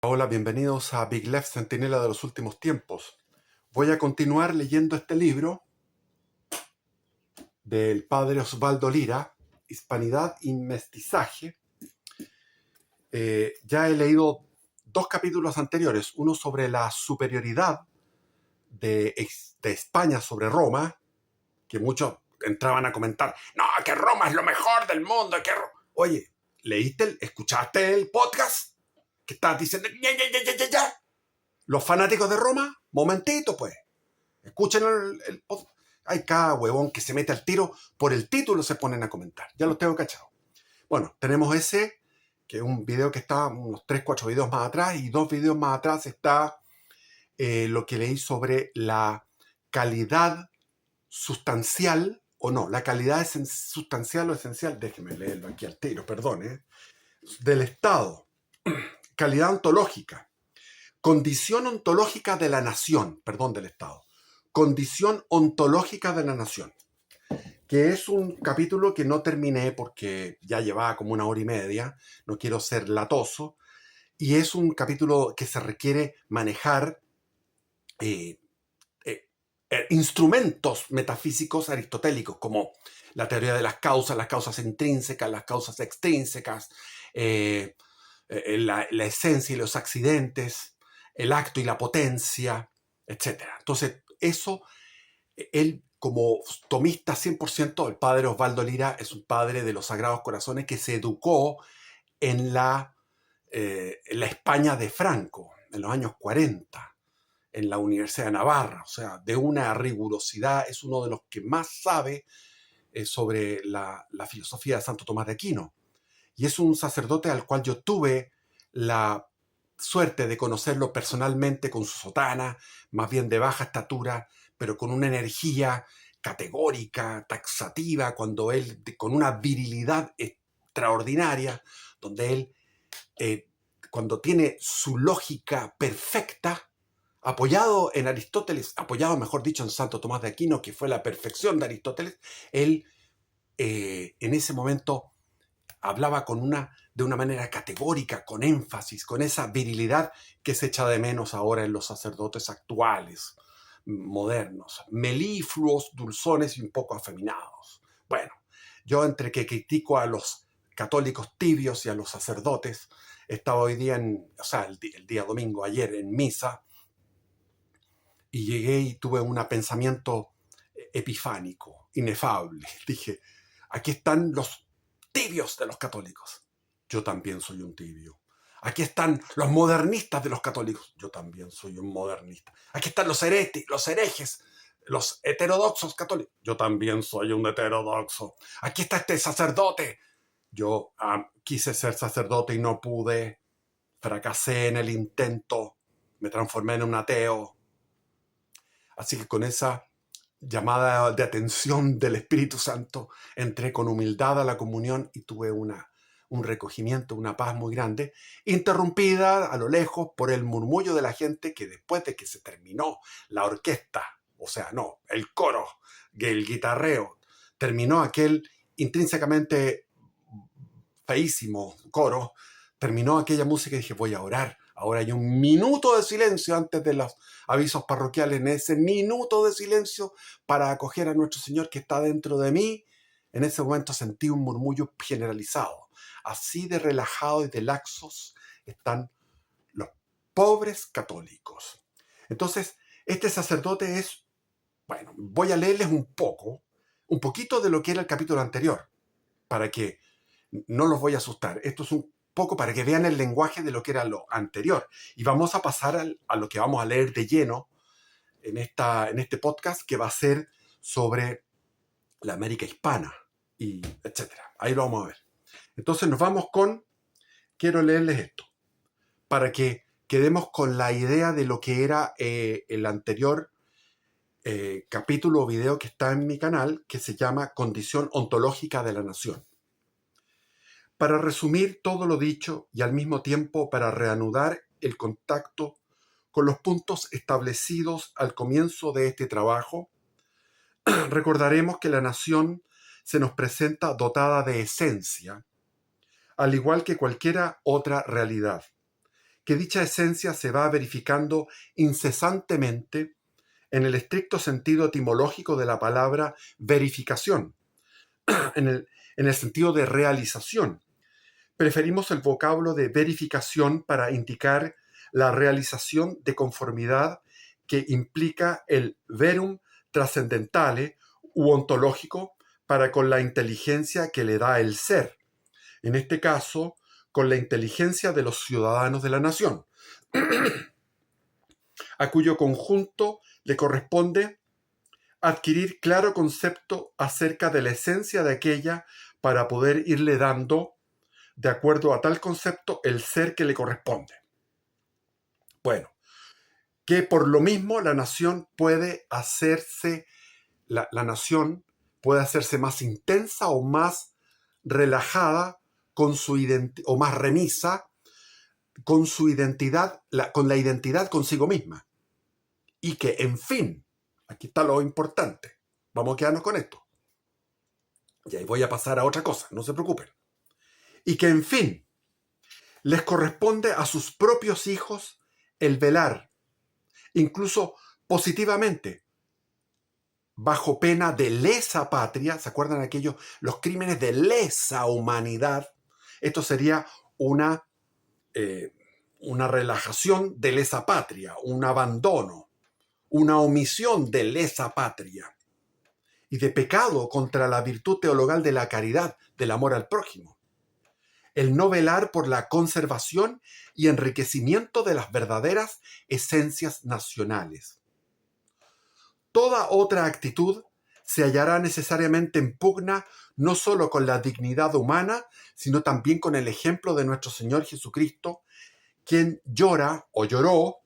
Hola, bienvenidos a Big Left, Centinela de los últimos tiempos. Voy a continuar leyendo este libro del padre Osvaldo Lira, Hispanidad y Mestizaje. Ya he leído dos capítulos anteriores, uno sobre la superioridad de España sobre Roma, que muchos entraban a comentar, no, que Roma es lo mejor del mundo, Oye, escuchaste el podcast? ¿Qué estás diciendo? Ya. Los fanáticos de Roma, momentito pues. Escuchen el podcast. Hay cada huevón que se mete al tiro, por el título se ponen a comentar. Ya los tengo cachados. Bueno, tenemos ese, que es un video que está unos 3, 4 videos más atrás, y 2 videos más atrás está lo que leí sobre la calidad sustancial, o no, la calidad sustancial o esencial, déjeme leerlo aquí al tiro, perdón, del Estado. Calidad ontológica. Condición ontológica de la nación, perdón, del Estado. Condición ontológica de la nación, que es un capítulo que no terminé porque ya llevaba como 1 hora y media, no quiero ser latoso, y es un capítulo que se requiere manejar eh, instrumentos metafísicos aristotélicos, como la teoría de las causas intrínsecas, las causas extrínsecas, la esencia y los accidentes, el acto y la potencia, etc. Entonces, eso, él como tomista 100%, el padre Osvaldo Lira es un padre de los Sagrados Corazones que se educó en la España de Franco, en los años 40, en la Universidad de Navarra, o sea, de una rigurosidad, es uno de los que más sabe sobre la filosofía de Santo Tomás de Aquino. Y es un sacerdote al cual yo tuve la suerte de conocerlo personalmente con su sotana, más bien de baja estatura, pero con una energía categórica, taxativa, con una virilidad extraordinaria, donde él, cuando tiene su lógica perfecta, apoyado en Aristóteles, apoyado mejor dicho en Santo Tomás de Aquino, que fue la perfección de Aristóteles, él en ese momento hablaba de una manera categórica, con énfasis, con esa virilidad que se echa de menos ahora en los sacerdotes actuales, modernos, melifluos, dulzones y un poco afeminados. Bueno, yo entre que critico a los católicos tibios y a los sacerdotes, estaba hoy día, el día domingo, ayer, en misa, y llegué y tuve un pensamiento epifánico, inefable. Dije, aquí están los tibios de los católicos. Yo también soy un tibio. Aquí están los modernistas de los católicos. Yo también soy un modernista. Aquí están los herejes, los heterodoxos católicos. Yo también soy un heterodoxo. Aquí está este sacerdote. Yo quise ser sacerdote y no pude. Fracasé en el intento. Me transformé en un ateo. Así que con esa llamada de atención del Espíritu Santo, entré con humildad a la comunión y tuve un recogimiento, una paz muy grande, interrumpida a lo lejos por el murmullo de la gente que después de que se terminó la orquesta, o sea, no, el coro, el guitarreo, terminó aquel intrínsecamente feísimo coro, terminó aquella música y dije, voy a orar. Ahora hay un minuto de silencio antes de los avisos parroquiales, en ese minuto de silencio para acoger a nuestro Señor que está dentro de mí. En ese momento sentí un murmullo generalizado. Así de relajados y de laxos están los pobres católicos. Entonces, este sacerdote es, bueno, voy a leerles un poquito de lo que era el capítulo anterior, para que no los voy a asustar. Esto es un poco para que vean el lenguaje de lo que era lo anterior. Y vamos a pasar a lo que vamos a leer de lleno en este podcast, que va a ser sobre la América hispana, y etcétera. Ahí lo vamos a ver. Entonces nos vamos quiero leerles esto, para que quedemos con la idea de lo que era el anterior capítulo o video que está en mi canal, que se llama Condición Ontológica de la Nación. Para resumir todo lo dicho y al mismo tiempo para reanudar el contacto con los puntos establecidos al comienzo de este trabajo, recordaremos que la nación se nos presenta dotada de esencia, al igual que cualquiera otra realidad, que dicha esencia se va verificando incesantemente en el estricto sentido etimológico de la palabra verificación, en el sentido de realización. Preferimos el vocablo de verificación para indicar la realización de conformidad que implica el verum trascendentale u ontológico para con la inteligencia que le da el ser, en este caso, con la inteligencia de los ciudadanos de la nación, a cuyo conjunto le corresponde adquirir claro concepto acerca de la esencia de aquella para poder irle dando, de acuerdo a tal concepto, el ser que le corresponde. Bueno, que por lo mismo la nación puede hacerse, la nación puede hacerse más intensa o más relajada con su o más remisa con su identidad, con la identidad consigo misma. Y que, en fin, aquí está lo importante. Vamos a quedarnos con esto. Y ahí voy a pasar a otra cosa, no se preocupen. Y que, en fin, les corresponde a sus propios hijos el velar, incluso positivamente, bajo pena de lesa patria. ¿Se acuerdan aquellos, los crímenes de lesa humanidad? Esto sería una relajación de lesa patria, un abandono, una omisión de lesa patria y de pecado contra la virtud teologal de la caridad, del amor al prójimo. El no velar por la conservación y enriquecimiento de las verdaderas esencias nacionales. Toda otra actitud se hallará necesariamente en pugna no solo con la dignidad humana, sino también con el ejemplo de nuestro Señor Jesucristo, quien llora o lloró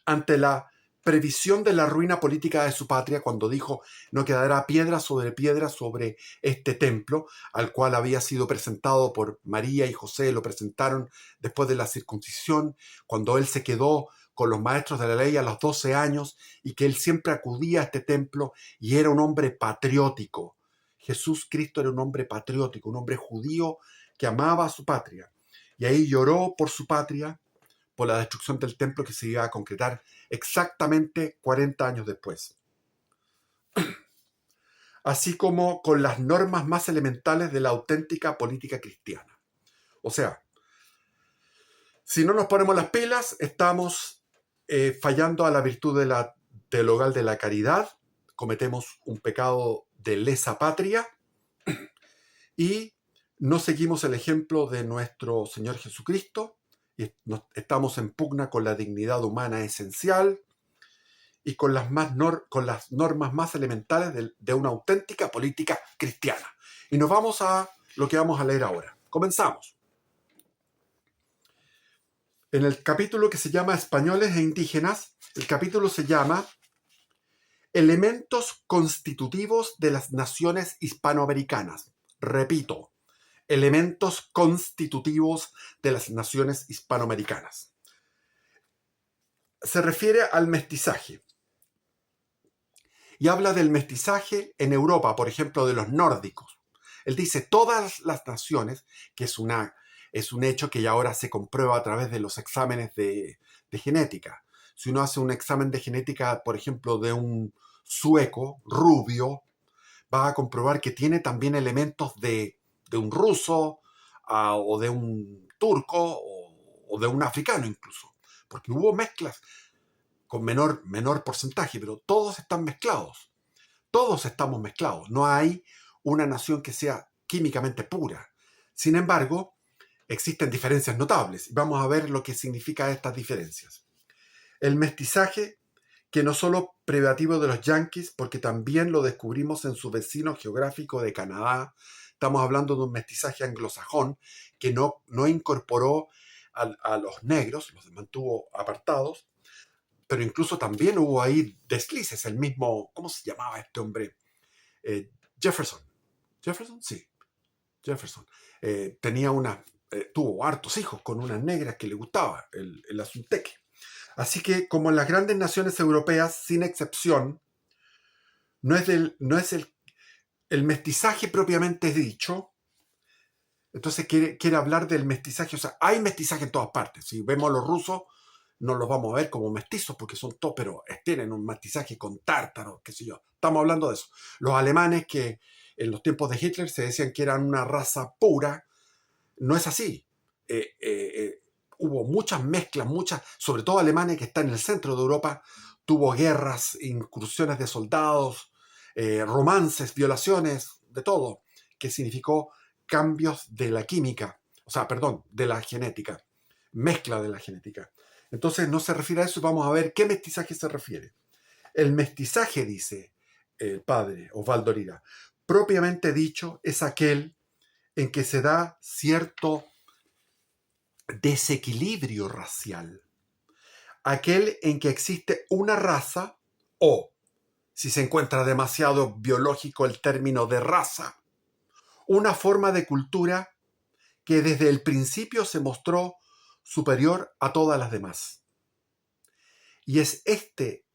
ante la previsión de la ruina política de su patria cuando dijo: no quedará piedra sobre este templo, al cual había sido presentado por María y José. Lo presentaron después de la circuncisión, cuando él se quedó con los maestros de la ley a los 12 años, y que él siempre acudía a este templo y era un hombre patriótico. Jesús Cristo era un hombre patriótico, un hombre judío que amaba a su patria. Y ahí lloró por su patria, por la destrucción del templo que se iba a concretar exactamente 40 años después. Así como con las normas más elementales de la auténtica política cristiana. O sea, si no nos ponemos las pilas, estamos fallando a la virtud teologal de la caridad, cometemos un pecado de lesa patria y no seguimos el ejemplo de nuestro Señor Jesucristo, y estamos en pugna con la dignidad humana esencial y con las normas más elementales de una auténtica política cristiana. Y nos vamos a lo que vamos a leer ahora. Comenzamos. En el capítulo que se llama Españoles e Indígenas, el capítulo se llama Elementos constitutivos de las naciones hispanoamericanas. Repito, elementos constitutivos de las naciones hispanoamericanas. Se refiere al mestizaje. Y habla del mestizaje en Europa, por ejemplo, de los nórdicos. Él dice todas las naciones, que es un hecho que ya ahora se comprueba a través de los exámenes de genética. Si uno hace un examen de genética, por ejemplo, de un sueco rubio, va a comprobar que tiene también elementos de un ruso, o de un turco, o de un africano incluso. Porque hubo mezclas con menor porcentaje, pero todos están mezclados. Todos estamos mezclados. No hay una nación que sea químicamente pura. Sin embargo, existen diferencias notables. Vamos a ver lo que significan estas diferencias. El mestizaje, que no solo privativo de los yanquis, porque también lo descubrimos en su vecino geográfico de Canadá. Estamos hablando de un mestizaje anglosajón que no incorporó a los negros, los mantuvo apartados, pero incluso también hubo ahí deslices. El mismo, ¿cómo se llamaba este hombre? Jefferson. ¿Jefferson? Sí, Jefferson. Tuvo hartos hijos con unas negras que le gustaba el asunteque. Así que, como en las grandes naciones europeas, sin excepción, no es el mestizaje propiamente dicho, Entonces quiere hablar del mestizaje. O sea, hay mestizaje en todas partes. Si vemos a los rusos, no los vamos a ver como mestizos porque son todos, pero tienen un mestizaje con tártaros, qué sé yo. Estamos hablando de eso. Los alemanes que en los tiempos de Hitler se decían que eran una raza pura, no es así. Hubo muchas mezclas, sobre todo Alemania, que está en el centro de Europa, tuvo guerras, incursiones de soldados, romances, violaciones, de todo, que significó cambios de la química, o sea, perdón, de la genética, mezcla de la genética. Entonces no se refiere a eso y vamos a ver qué mestizaje se refiere. El mestizaje, dice el padre Osvaldo Lira, propiamente dicho, es aquel en que se da cierto desequilibrio racial, aquel en que existe una raza o, si se encuentra demasiado biológico el término de raza, una forma de cultura que desde el principio se mostró superior a todas las demás. Y es este,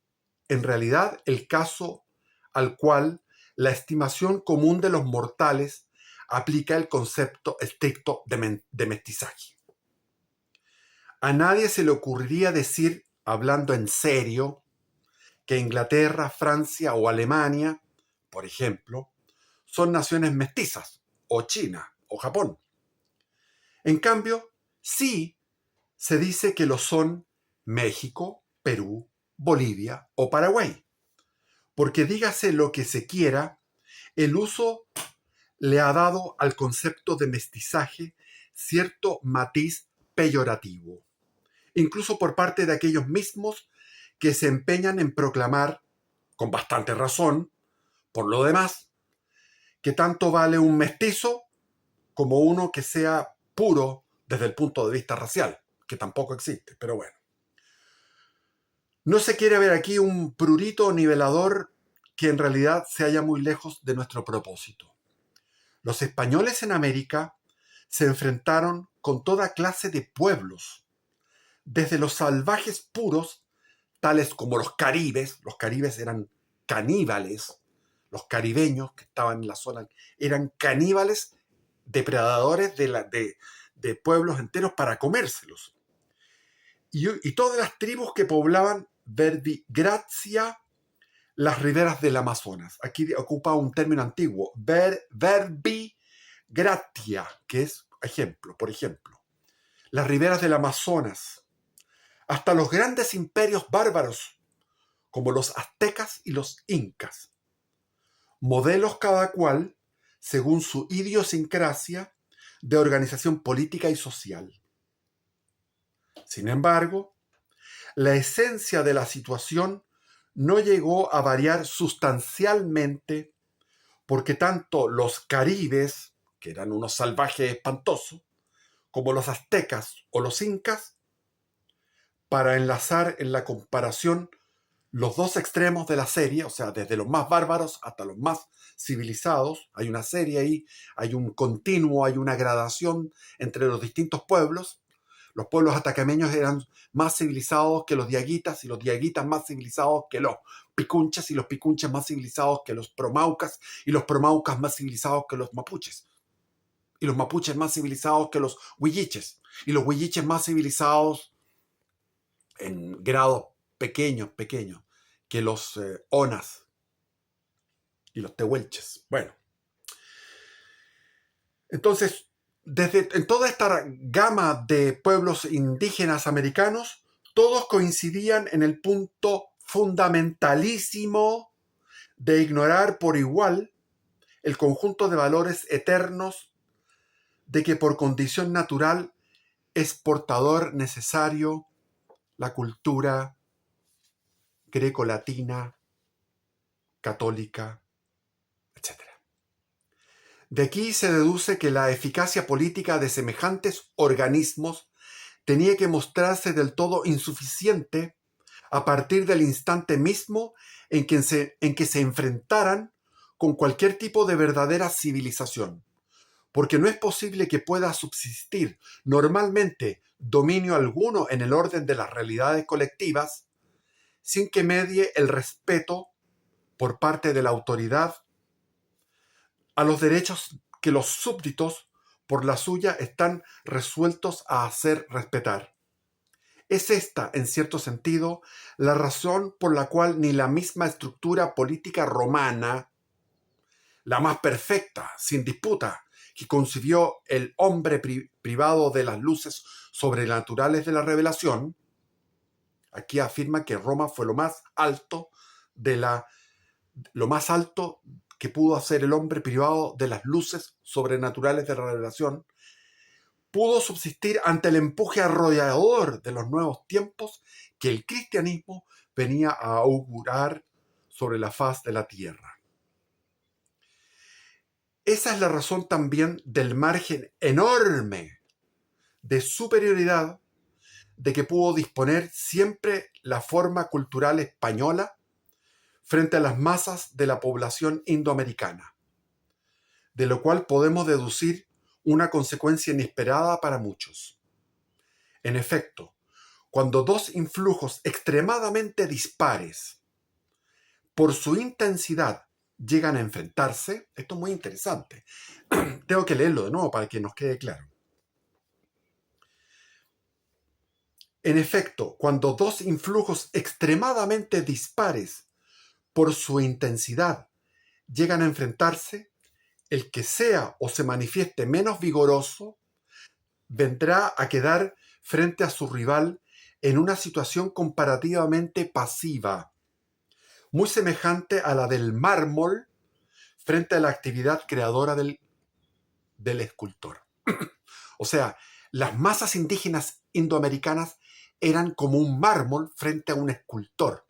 en realidad, el caso al cual la estimación común de los mortales aplica el concepto estricto de mestizaje. A nadie se le ocurriría decir, hablando en serio, que Inglaterra, Francia o Alemania, por ejemplo, son naciones mestizas, o China, o Japón. En cambio, sí se dice que lo son México, Perú, Bolivia o Paraguay. Porque dígase lo que se quiera, el uso le ha dado al concepto de mestizaje cierto matiz peyorativo, incluso por parte de aquellos mismos que se empeñan en proclamar, con bastante razón, por lo demás, que tanto vale un mestizo como uno que sea puro desde el punto de vista racial, que tampoco existe, pero bueno. No se quiere ver aquí un prurito nivelador que en realidad se halla muy lejos de nuestro propósito. Los españoles en América se enfrentaron con toda clase de pueblos, desde los salvajes puros, tales como los caribes eran caníbales, los caribeños que estaban en la zona eran caníbales, depredadores de pueblos enteros para comérselos. Y todas las tribus que poblaban Verbigracia, las riberas del Amazonas. Aquí ocupa un término antiguo, Verbigratia, que es ejemplo, por ejemplo. Las riberas del Amazonas, hasta los grandes imperios bárbaros, como los aztecas y los incas. Modelos cada cual, según su idiosincrasia, de organización política y social. Sin embargo, la esencia de la situación no llegó a variar sustancialmente porque tanto los caribes, que eran unos salvajes espantosos, como los aztecas o los incas, para enlazar en la comparación los dos extremos de la serie, o sea, desde los más bárbaros hasta los más civilizados, hay una serie ahí, hay un continuo, hay una gradación entre los distintos pueblos. Los pueblos atacameños eran más civilizados que los diaguitas y los diaguitas más civilizados que los picunches y los picunches más civilizados que los promaucas y los promaucas más civilizados que los mapuches y los mapuches más civilizados que los huilliches y los huilliches más civilizados en grados pequeños que los onas y los tehuelches. Bueno, entonces, en toda esta gama de pueblos indígenas americanos, todos coincidían en el punto fundamentalísimo de ignorar por igual el conjunto de valores eternos de que por condición natural es portador necesario la cultura greco-latina, católica, etc. De aquí se deduce que la eficacia política de semejantes organismos tenía que mostrarse del todo insuficiente a partir del instante mismo en que se enfrentaran con cualquier tipo de verdadera civilización, porque no es posible que pueda subsistir normalmente dominio alguno en el orden de las realidades colectivas sin que medie el respeto por parte de la autoridad a los derechos que los súbditos por la suya están resueltos a hacer respetar. Es esta, en cierto sentido, la razón por la cual ni la misma estructura política romana, la más perfecta, sin disputa, que concibió el hombre privado de las luces sobrenaturales de la revelación, aquí afirma que Roma fue lo más alto que pudo hacer el hombre privado de las luces sobrenaturales de la revelación, pudo subsistir ante el empuje arrollador de los nuevos tiempos que el cristianismo venía a augurar sobre la faz de la tierra. Esa es la razón también del margen enorme de superioridad de que pudo disponer siempre la forma cultural española frente a las masas de la población indoamericana, de lo cual podemos deducir una consecuencia inesperada para muchos. En efecto, cuando dos influjos extremadamente dispares por su intensidad llegan a enfrentarse, esto es muy interesante, tengo que leerlo de nuevo para que nos quede claro. En efecto, cuando dos influjos extremadamente dispares por su intensidad llegan a enfrentarse, el que sea o se manifieste menos vigoroso vendrá a quedar frente a su rival en una situación comparativamente pasiva, muy semejante a la del mármol frente a la actividad creadora del escultor. O sea, las masas indígenas indoamericanas eran como un mármol frente a un escultor.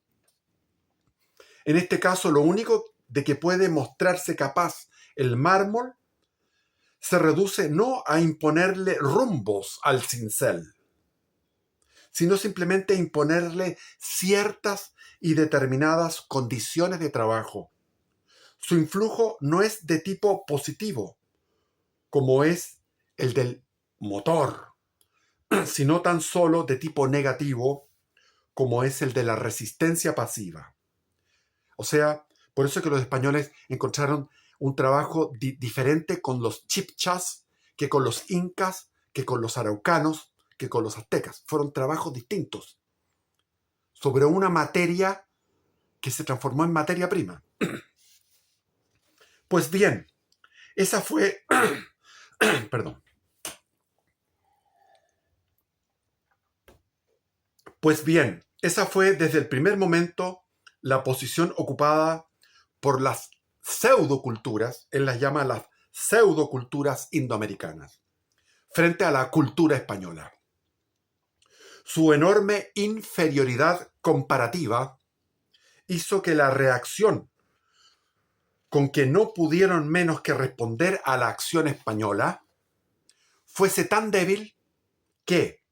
En este caso, lo único de que puede mostrarse capaz el mármol se reduce no a imponerle rumbos al cincel, sino simplemente a imponerle ciertas y determinadas condiciones de trabajo. Su influjo no es de tipo positivo, como es el del motor, sino tan solo de tipo negativo, como es el de la resistencia pasiva. O sea, por eso es que los españoles encontraron un trabajo diferente con los chibchas que con los incas, que con los araucanos, que con los aztecas. Fueron trabajos distintos sobre una materia que se transformó en materia prima. Pues bien, esa fue... perdón. Pues bien, esa fue desde el primer momento la posición ocupada por las pseudoculturas, él las llama las pseudoculturas indoamericanas, frente a la cultura española. Su enorme inferioridad comparativa hizo que la reacción con que no pudieron menos que responder a la acción española fuese tan débil que,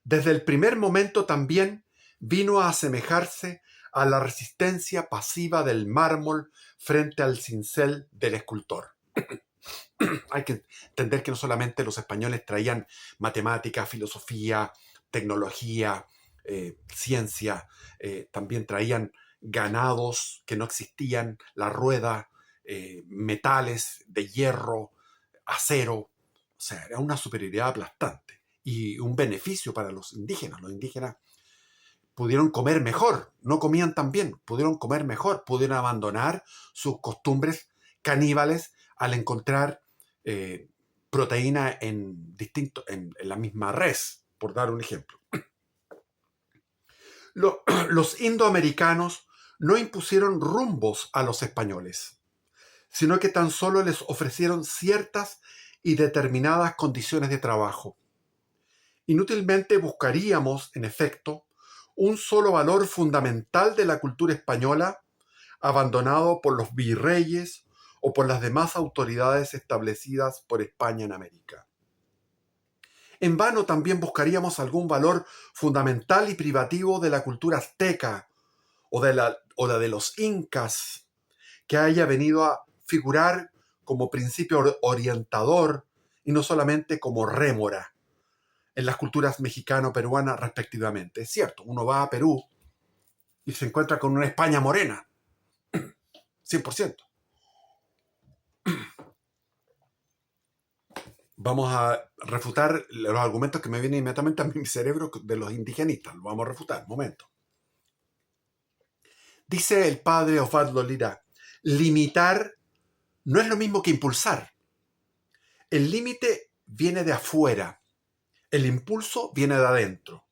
desde el primer momento también vino a asemejarse a la resistencia pasiva del mármol frente al cincel del escultor. Hay que entender que no solamente los españoles traían matemática, filosofía, tecnología, ciencia, también traían ganados que no existían, la rueda, metales de hierro, acero. O sea, era una superioridad aplastante y un beneficio para los indígenas. Los indígenas pudieron comer mejor, no comían tan bien, pudieron comer mejor, pudieron abandonar sus costumbres caníbales al encontrar proteína en la misma res, por dar un ejemplo. Los indoamericanos no impusieron rumbos a los españoles, sino que tan solo les ofrecieron ciertas y determinadas condiciones de trabajo. Inútilmente buscaríamos, en efecto, un solo valor fundamental de la cultura española abandonado por los virreyes o por las demás autoridades establecidas por España en América. En vano también buscaríamos algún valor fundamental y privativo de la cultura azteca o la de los incas, que haya venido a figurar como principio orientador y no solamente como rémora en las culturas mexicano-peruanas respectivamente. Es cierto, uno va a Perú y se encuentra con una España morena, 100%. Vamos a refutar los argumentos que me vienen inmediatamente a mi cerebro de los indigenistas. Lo vamos a refutar, un momento. Dice el padre Osvaldo Lira, limitar no es lo mismo que impulsar. El límite viene de afuera, el impulso viene de adentro.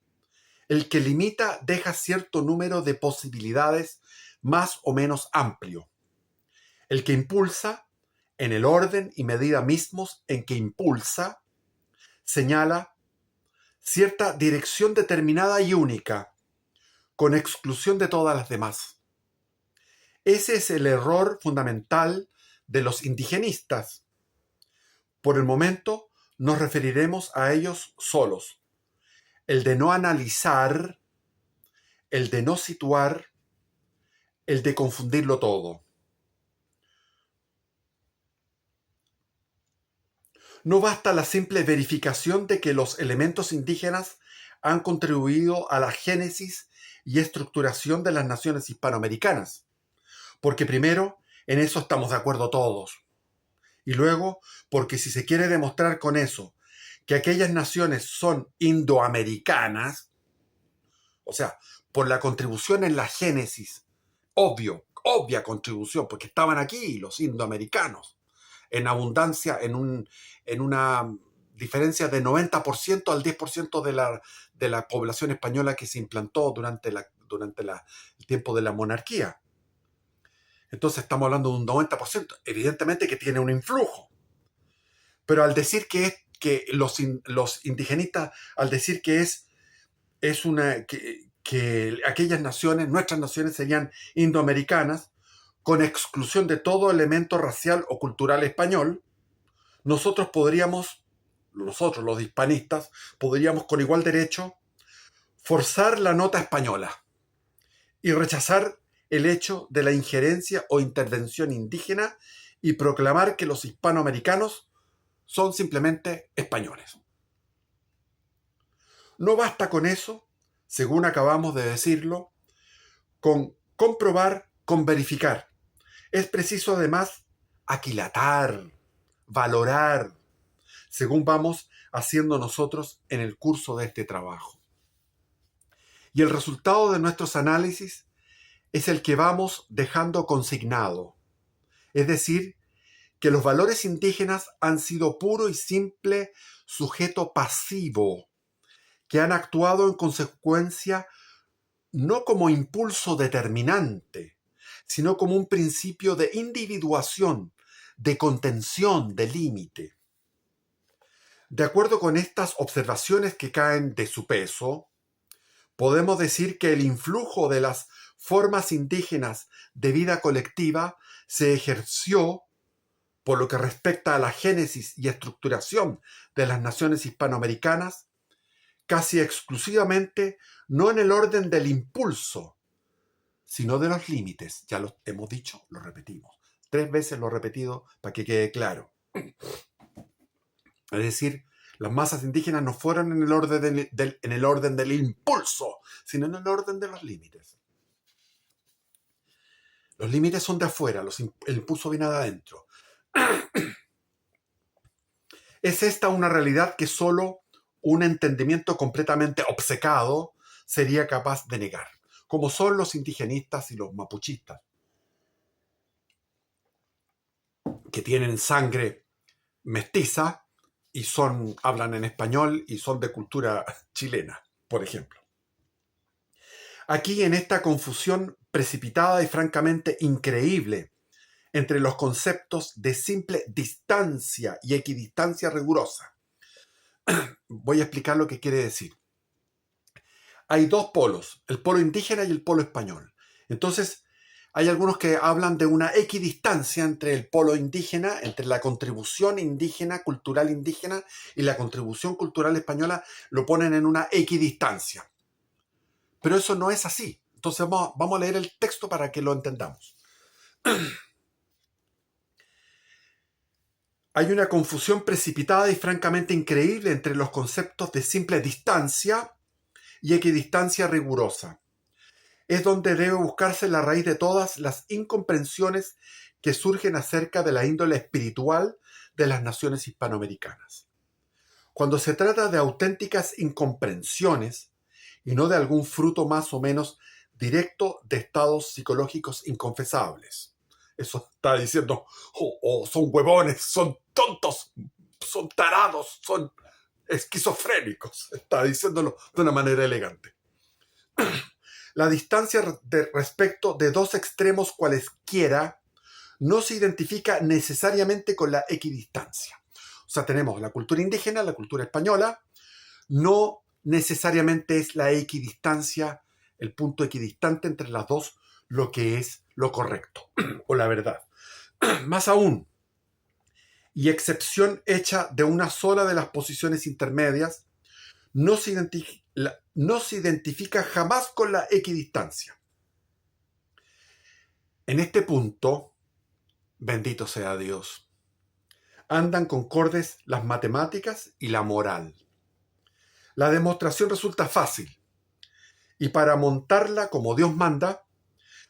El que limita deja cierto número de posibilidades más o menos amplio. El que impulsa, en el orden y medida mismos en que impulsa, señala cierta dirección determinada y única, con exclusión de todas las demás. Ese es el error fundamental de los indigenistas. Por el momento nos referiremos a ellos solos. El de no analizar, el de no situar, el de confundirlo todo. No basta la simple verificación de que los elementos indígenas han contribuido a la génesis y estructuración de las naciones hispanoamericanas, porque primero, en eso estamos de acuerdo todos, y luego, porque si se quiere demostrar con eso que aquellas naciones son indoamericanas, o sea, por la contribución en la génesis, obvia contribución, porque estaban aquí los indoamericanos, en abundancia, en una diferencia de 90% al 10% de la población española que se implantó durante el tiempo de la monarquía. Entonces estamos hablando de un 90%, evidentemente que tiene un influjo. Pero al decir que los indigenistas, al decir que que aquellas naciones, nuestras naciones serían indoamericanas, con exclusión de todo elemento racial o cultural español, nosotros, los hispanistas, podríamos con igual derecho forzar la nota española y rechazar el hecho de la injerencia o intervención indígena y proclamar que los hispanoamericanos son simplemente españoles. No basta con eso, según acabamos de decirlo, con comprobar, con verificar. Es preciso además aquilatar, valorar, según vamos haciendo nosotros en el curso de este trabajo. Y el resultado de nuestros análisis es el que vamos dejando consignado, es decir, que los valores indígenas han sido puro y simple sujeto pasivo, que han actuado en consecuencia no como impulso determinante, sino como un principio de individuación, de contención, de límite. De acuerdo con estas observaciones que caen de su peso, podemos decir que el influjo de las formas indígenas de vida colectiva se ejerció, por lo que respecta a la génesis y estructuración de las naciones hispanoamericanas, casi exclusivamente no en el orden del impulso, sino de los límites. Ya lo hemos dicho, lo repetimos. 3 veces lo he repetido para que quede claro. Es decir, las masas indígenas no fueron en el orden del impulso, sino en el orden de los límites. Los límites son de afuera, el impulso viene de adentro. Es esta una realidad que solo un entendimiento completamente obcecado sería capaz de negar, como son los indigenistas y los mapuchistas, que tienen sangre mestiza y hablan en español y son de cultura chilena, por ejemplo. Aquí, en esta confusión precipitada y francamente increíble entre los conceptos de simple distancia y equidistancia rigurosa, voy a explicar lo que quiere decir. Hay dos polos, el polo indígena y el polo español. Entonces, hay algunos que hablan de una equidistancia entre el polo indígena, entre la contribución indígena, cultural indígena, y la contribución cultural española, lo ponen en una equidistancia. Pero eso no es así. Entonces vamos a leer el texto para que lo entendamos. Hay una confusión precipitada y francamente increíble entre los conceptos de simple distancia y equidistancia rigurosa. Es donde debe buscarse la raíz de todas las incomprensiones que surgen acerca de la índole espiritual de las naciones hispanoamericanas. Cuando se trata de auténticas incomprensiones y no de algún fruto más o menos directo de estados psicológicos inconfesables. Eso está diciendo, son huevones, son tontos, son tarados, son esquizofrénicos. Está diciéndolo de una manera elegante. La distancia respecto de dos extremos cualesquiera no se identifica necesariamente con la equidistancia. O sea, tenemos la cultura indígena, la cultura española, no necesariamente es la equidistancia, el punto equidistante entre las dos, lo que es lo correcto o la verdad. Más aún, y excepción hecha de una sola de las posiciones intermedias, no se identifica jamás con la equidistancia. En este punto, bendito sea Dios, andan concordes las matemáticas y la moral. La demostración resulta fácil, y para montarla como Dios manda,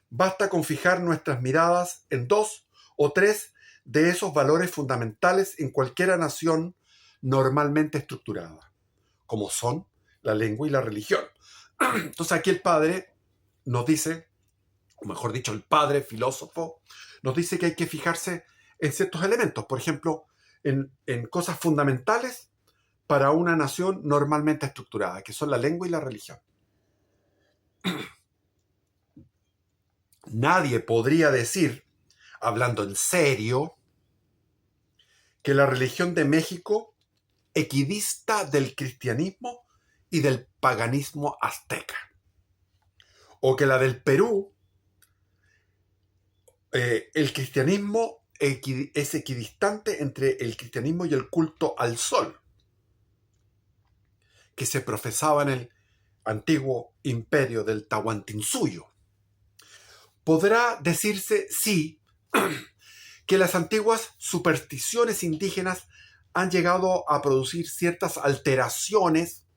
basta con fijar nuestras miradas en dos o tres de esos valores fundamentales en cualquier nación normalmente estructurada, como son la lengua y la religión. Entonces aquí el padre nos dice, o mejor dicho, el padre filósofo nos dice que hay que fijarse en ciertos elementos, por ejemplo, en cosas fundamentales para una nación normalmente estructurada, que son la lengua y la religión. Nadie podría decir, hablando en serio, que la religión de México equidista del cristianismo y del paganismo azteca, o que la del Perú, el cristianismo es equidistante entre el cristianismo y el culto al sol, que se profesaba en el antiguo imperio del Tahuantinsuyo. Podrá decirse, sí, que las antiguas supersticiones indígenas han llegado a producir ciertas alteraciones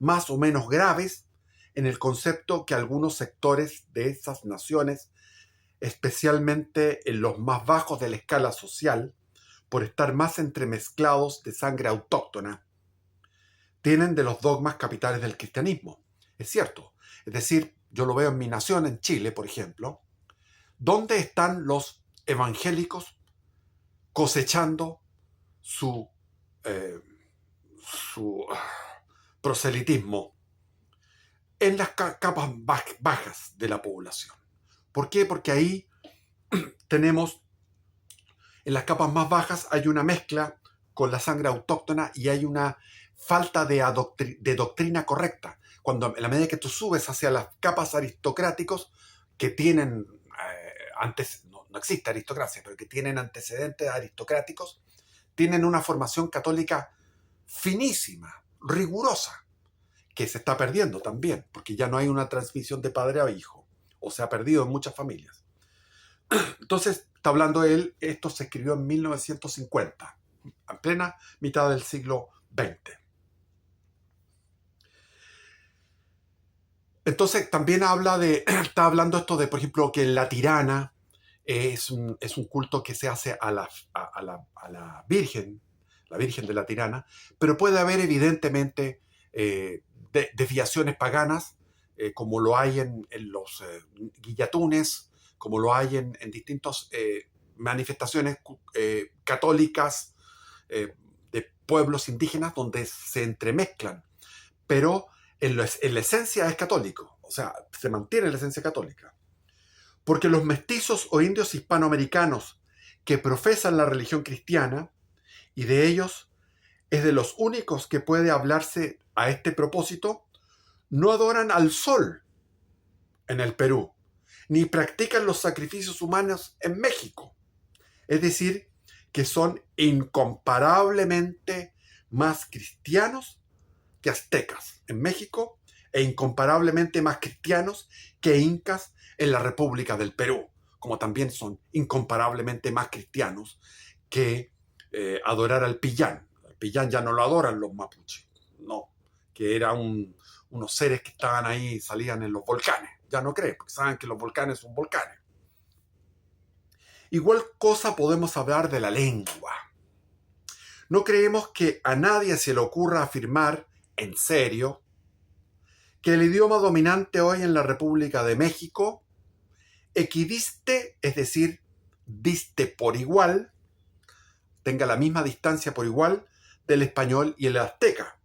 más o menos graves en el concepto que algunos sectores de esas naciones, especialmente en los más bajos de la escala social, por estar más entremezclados de sangre autóctona, tienen de los dogmas capitales del cristianismo. Es cierto. Es decir, yo lo veo en mi nación, en Chile, por ejemplo, ¿dónde están los evangélicos cosechando su proselitismo? En las capas bajas de la población. ¿Por qué? Porque ahí tenemos, en las capas más bajas hay una mezcla con la sangre autóctona y hay una falta de doctrina correcta. Cuando en la medida que tú subes hacia las capas aristocráticos que tienen antes, no existe aristocracia, pero que tienen antecedentes aristocráticos, tienen una formación católica finísima, rigurosa, que se está perdiendo también, porque ya no hay una transmisión de padre a hijo, o se ha perdido en muchas familias. Entonces, está hablando él, esto se escribió en 1950, en plena mitad del siglo XX. Entonces, también está hablando esto de, por ejemplo, que la tirana es un culto que se hace a la Virgen de la Tirana, pero puede haber evidentemente desviaciones paganas, como lo hay en los guillatunes, como lo hay en distintas manifestaciones católicas de pueblos indígenas donde se entremezclan, pero en la esencia es católico, o sea, se mantiene la esencia católica. Porque los mestizos o indios hispanoamericanos que profesan la religión cristiana, y de ellos es de los únicos que puede hablarse a este propósito, no adoran al sol en el Perú, ni practican los sacrificios humanos en México. Es decir, que son incomparablemente más cristianos que aztecas en México e incomparablemente más cristianos que incas en la República del Perú, como también son incomparablemente más cristianos que adorar al Pillán. El Pillán ya no lo adoran los mapuches, no, que eran unos seres que estaban ahí, salían en los volcanes. Ya no creen, porque saben que los volcanes son volcanes. Igual cosa podemos hablar de la lengua. No creemos que a nadie se le ocurra afirmar, en serio, que el idioma dominante hoy en la República de México equidiste, es decir, diste por igual, tenga la misma distancia por igual del español y el azteca,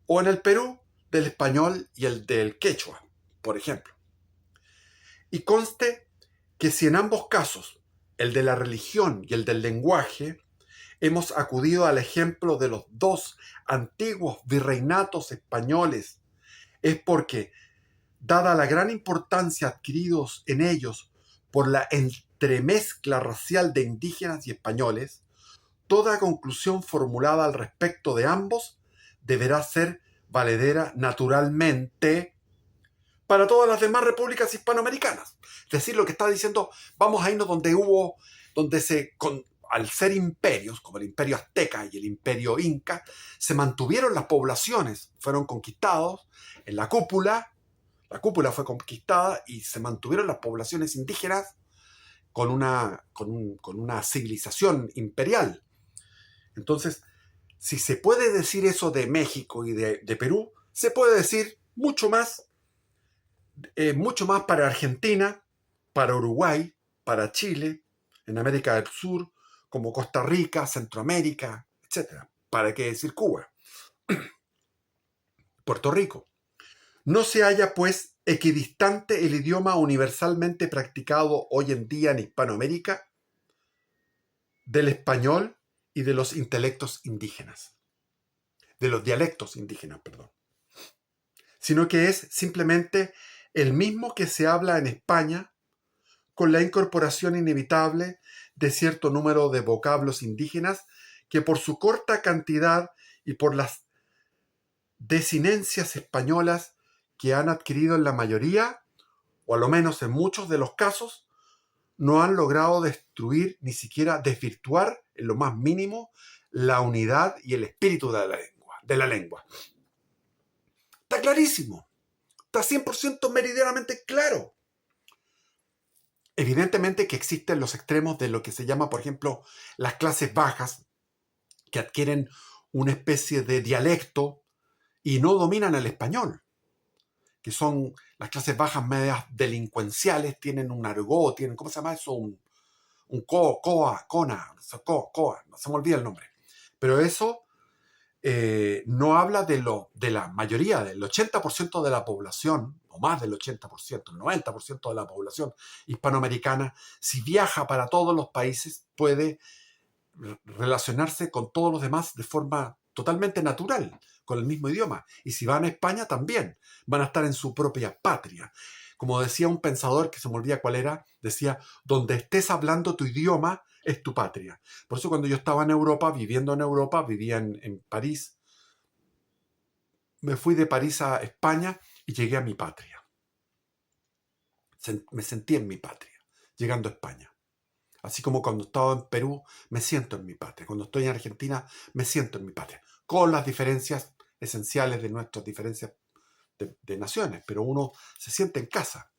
o en el Perú del español y el del quechua, por ejemplo. Y conste que si en ambos casos, el de la religión y el del lenguaje, hemos acudido al ejemplo de los dos antiguos virreinatos españoles, es porque, dada la gran importancia adquiridos en ellos por la entremezcla racial de indígenas y españoles, toda conclusión formulada al respecto de ambos deberá ser valedera naturalmente para todas las demás repúblicas hispanoamericanas. Es decir, lo que está diciendo, vamos a irnos al ser imperios, como el imperio azteca y el imperio inca, se mantuvieron las poblaciones, fueron conquistados en la cúpula fue conquistada y se mantuvieron las poblaciones indígenas con una civilización imperial. Entonces, si se puede decir eso de México y de Perú, se puede decir mucho más para Argentina, para Uruguay, para Chile, en América del Sur, como Costa Rica, Centroamérica, etc. ¿Para qué decir Cuba? Puerto Rico. No se halla, pues, equidistante el idioma universalmente practicado hoy en día en Hispanoamérica del español y de los intelectos indígenas, de los dialectos indígenas, perdón, sino que es simplemente el mismo que se habla en España, con la incorporación inevitable de cierto número de vocablos indígenas que por su corta cantidad y por las desinencias españolas que han adquirido en la mayoría, o a lo menos en muchos de los casos, no han logrado destruir ni siquiera desvirtuar en lo más mínimo la unidad y el espíritu de la lengua. Está clarísimo, está 100% meridianamente claro. Evidentemente que existen los extremos de lo que se llama, por ejemplo, las clases bajas, que adquieren una especie de dialecto y no dominan el español, que son las clases bajas medias delincuenciales, tienen un argot, tienen, ¿cómo se llama eso? Un coa, no se me olvida el nombre. Pero eso no habla de la mayoría, del 80% de la población, o más del 80%, el 90% de la población hispanoamericana, si viaja para todos los países, puede relacionarse con todos los demás de forma totalmente natural, con el mismo idioma. Y si van a España también, van a estar en su propia patria. Como decía un pensador, que se me olvida cuál era, decía, donde estés hablando tu idioma es tu patria. Por eso cuando yo estaba en Europa, viviendo en Europa, vivía en París, me fui de París a España y llegué a mi patria. Me sentí en mi patria, llegando a España. Así como cuando estaba en Perú, me siento en mi patria. Cuando estoy en Argentina, me siento en mi patria. Con las diferencias esenciales de nuestras diferencias de naciones, pero uno se siente en casa.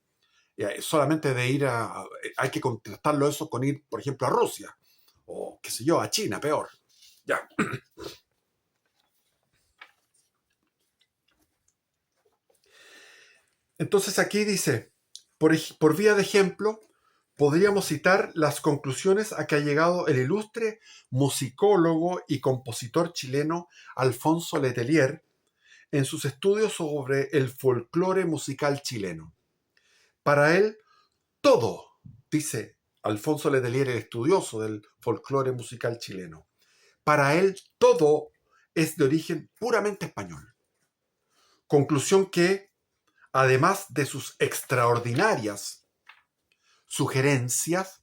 Solamente de ir hay que contrastarlo eso con ir, por ejemplo, a Rusia, o qué sé yo, a China, peor. Ya. Entonces aquí dice, por vía de ejemplo, podríamos citar las conclusiones a que ha llegado el ilustre musicólogo y compositor chileno Alfonso Letelier en sus estudios sobre el folclore musical chileno. Para él, todo, dice Alfonso Letelier, el estudioso del folclore musical chileno, para él todo es de origen puramente español. Conclusión que, además de sus extraordinarias sugerencias,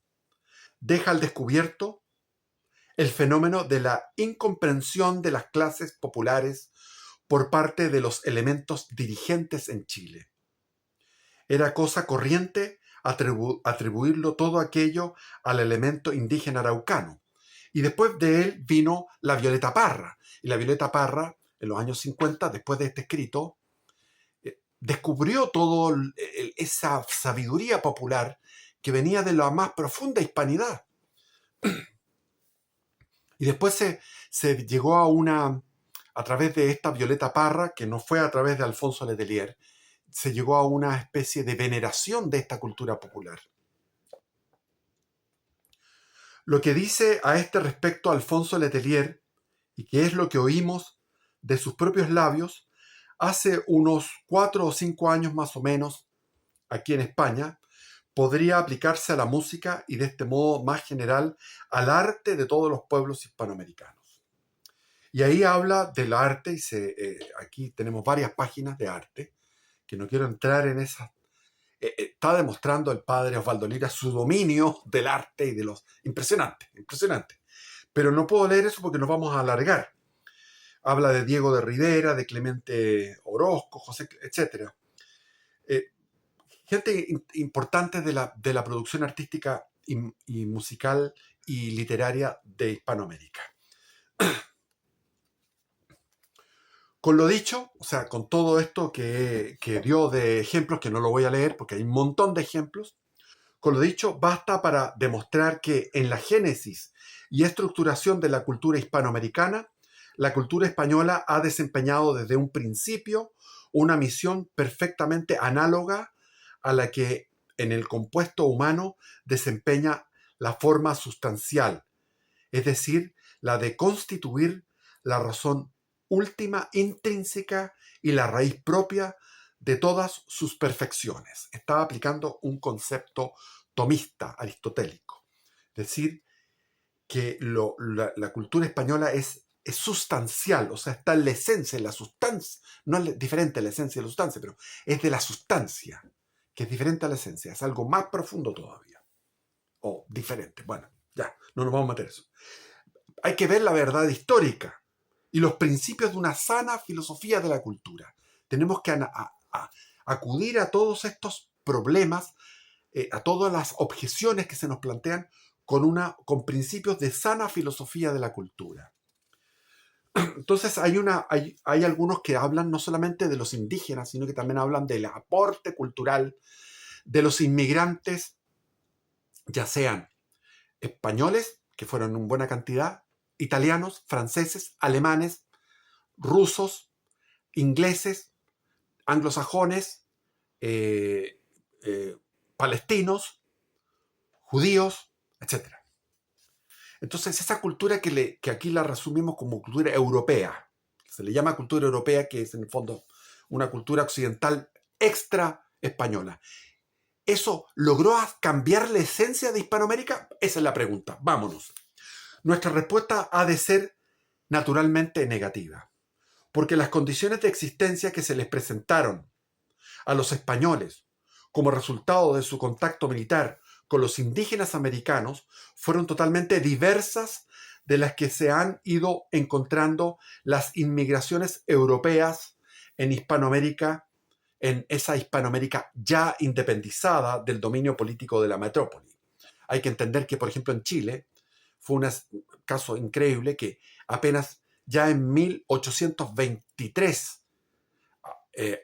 deja al descubierto el fenómeno de la incomprensión de las clases populares por parte de los elementos dirigentes en Chile. Era cosa corriente atribuirlo todo aquello al elemento indígena araucano. Y después de él vino la Violeta Parra. Y la Violeta Parra, en los años 50, después de este escrito, descubrió toda esa sabiduría popular que venía de la más profunda hispanidad. Y después se llegó a través de esta Violeta Parra, que no fue a través de Alfonso Letelier, se llegó a una especie de veneración de esta cultura popular. Lo que dice a este respecto Alfonso Letelier, y que es lo que oímos de sus propios labios, hace unos 4 o 5 años más o menos, aquí en España, podría aplicarse a la música y de este modo más general al arte de todos los pueblos hispanoamericanos. Y ahí habla del arte, y aquí tenemos varias páginas de arte, que no quiero entrar en esas. Está demostrando el padre Osvaldo Lira su dominio del arte y de los... Impresionante, impresionante. Pero no puedo leer eso porque nos vamos a alargar. Habla de Diego de Rivera, de Clemente Orozco, José, etc. Gente importante de la producción artística y musical y literaria de Hispanoamérica. Con lo dicho, o sea, con todo esto que dio de ejemplos, que no lo voy a leer porque hay un montón de ejemplos, con lo dicho, basta para demostrar que en la génesis y estructuración de la cultura hispanoamericana, la cultura española ha desempeñado desde un principio una misión perfectamente análoga a la que en el compuesto humano desempeña la forma sustancial, es decir, la de constituir la razón última, intrínseca y la raíz propia de todas sus perfecciones. Estaba aplicando un concepto tomista, aristotélico. Es decir, que la cultura española es sustancial, o sea, está en la esencia, en la sustancia. No es diferente a la esencia de la sustancia, pero es de la sustancia, que es diferente a la esencia. Es algo más profundo todavía. O diferente. Bueno, ya, no nos vamos a meter eso. Hay que ver la verdad histórica y los principios de una sana filosofía de la cultura. Tenemos que acudir a todos estos problemas, a todas las objeciones que se nos plantean con principios de sana filosofía de la cultura. Entonces hay algunos que hablan no solamente de los indígenas, sino que también hablan del aporte cultural de los inmigrantes, ya sean españoles, que fueron en buena cantidad, italianos, franceses, alemanes, rusos, ingleses, anglosajones, palestinos, judíos, etc. Entonces esa cultura que aquí la resumimos como cultura europea, se le llama cultura europea, que es en el fondo una cultura occidental extra española. ¿Eso logró cambiar la esencia de Hispanoamérica? Esa es la pregunta. Vámonos. Nuestra respuesta ha de ser naturalmente negativa, porque las condiciones de existencia que se les presentaron a los españoles como resultado de su contacto militar con los indígenas americanos fueron totalmente diversas de las que se han ido encontrando las inmigraciones europeas en Hispanoamérica, en esa Hispanoamérica ya independizada del dominio político de la metrópoli. Hay que entender que, por ejemplo, en Chile fue un caso increíble que apenas ya en 1823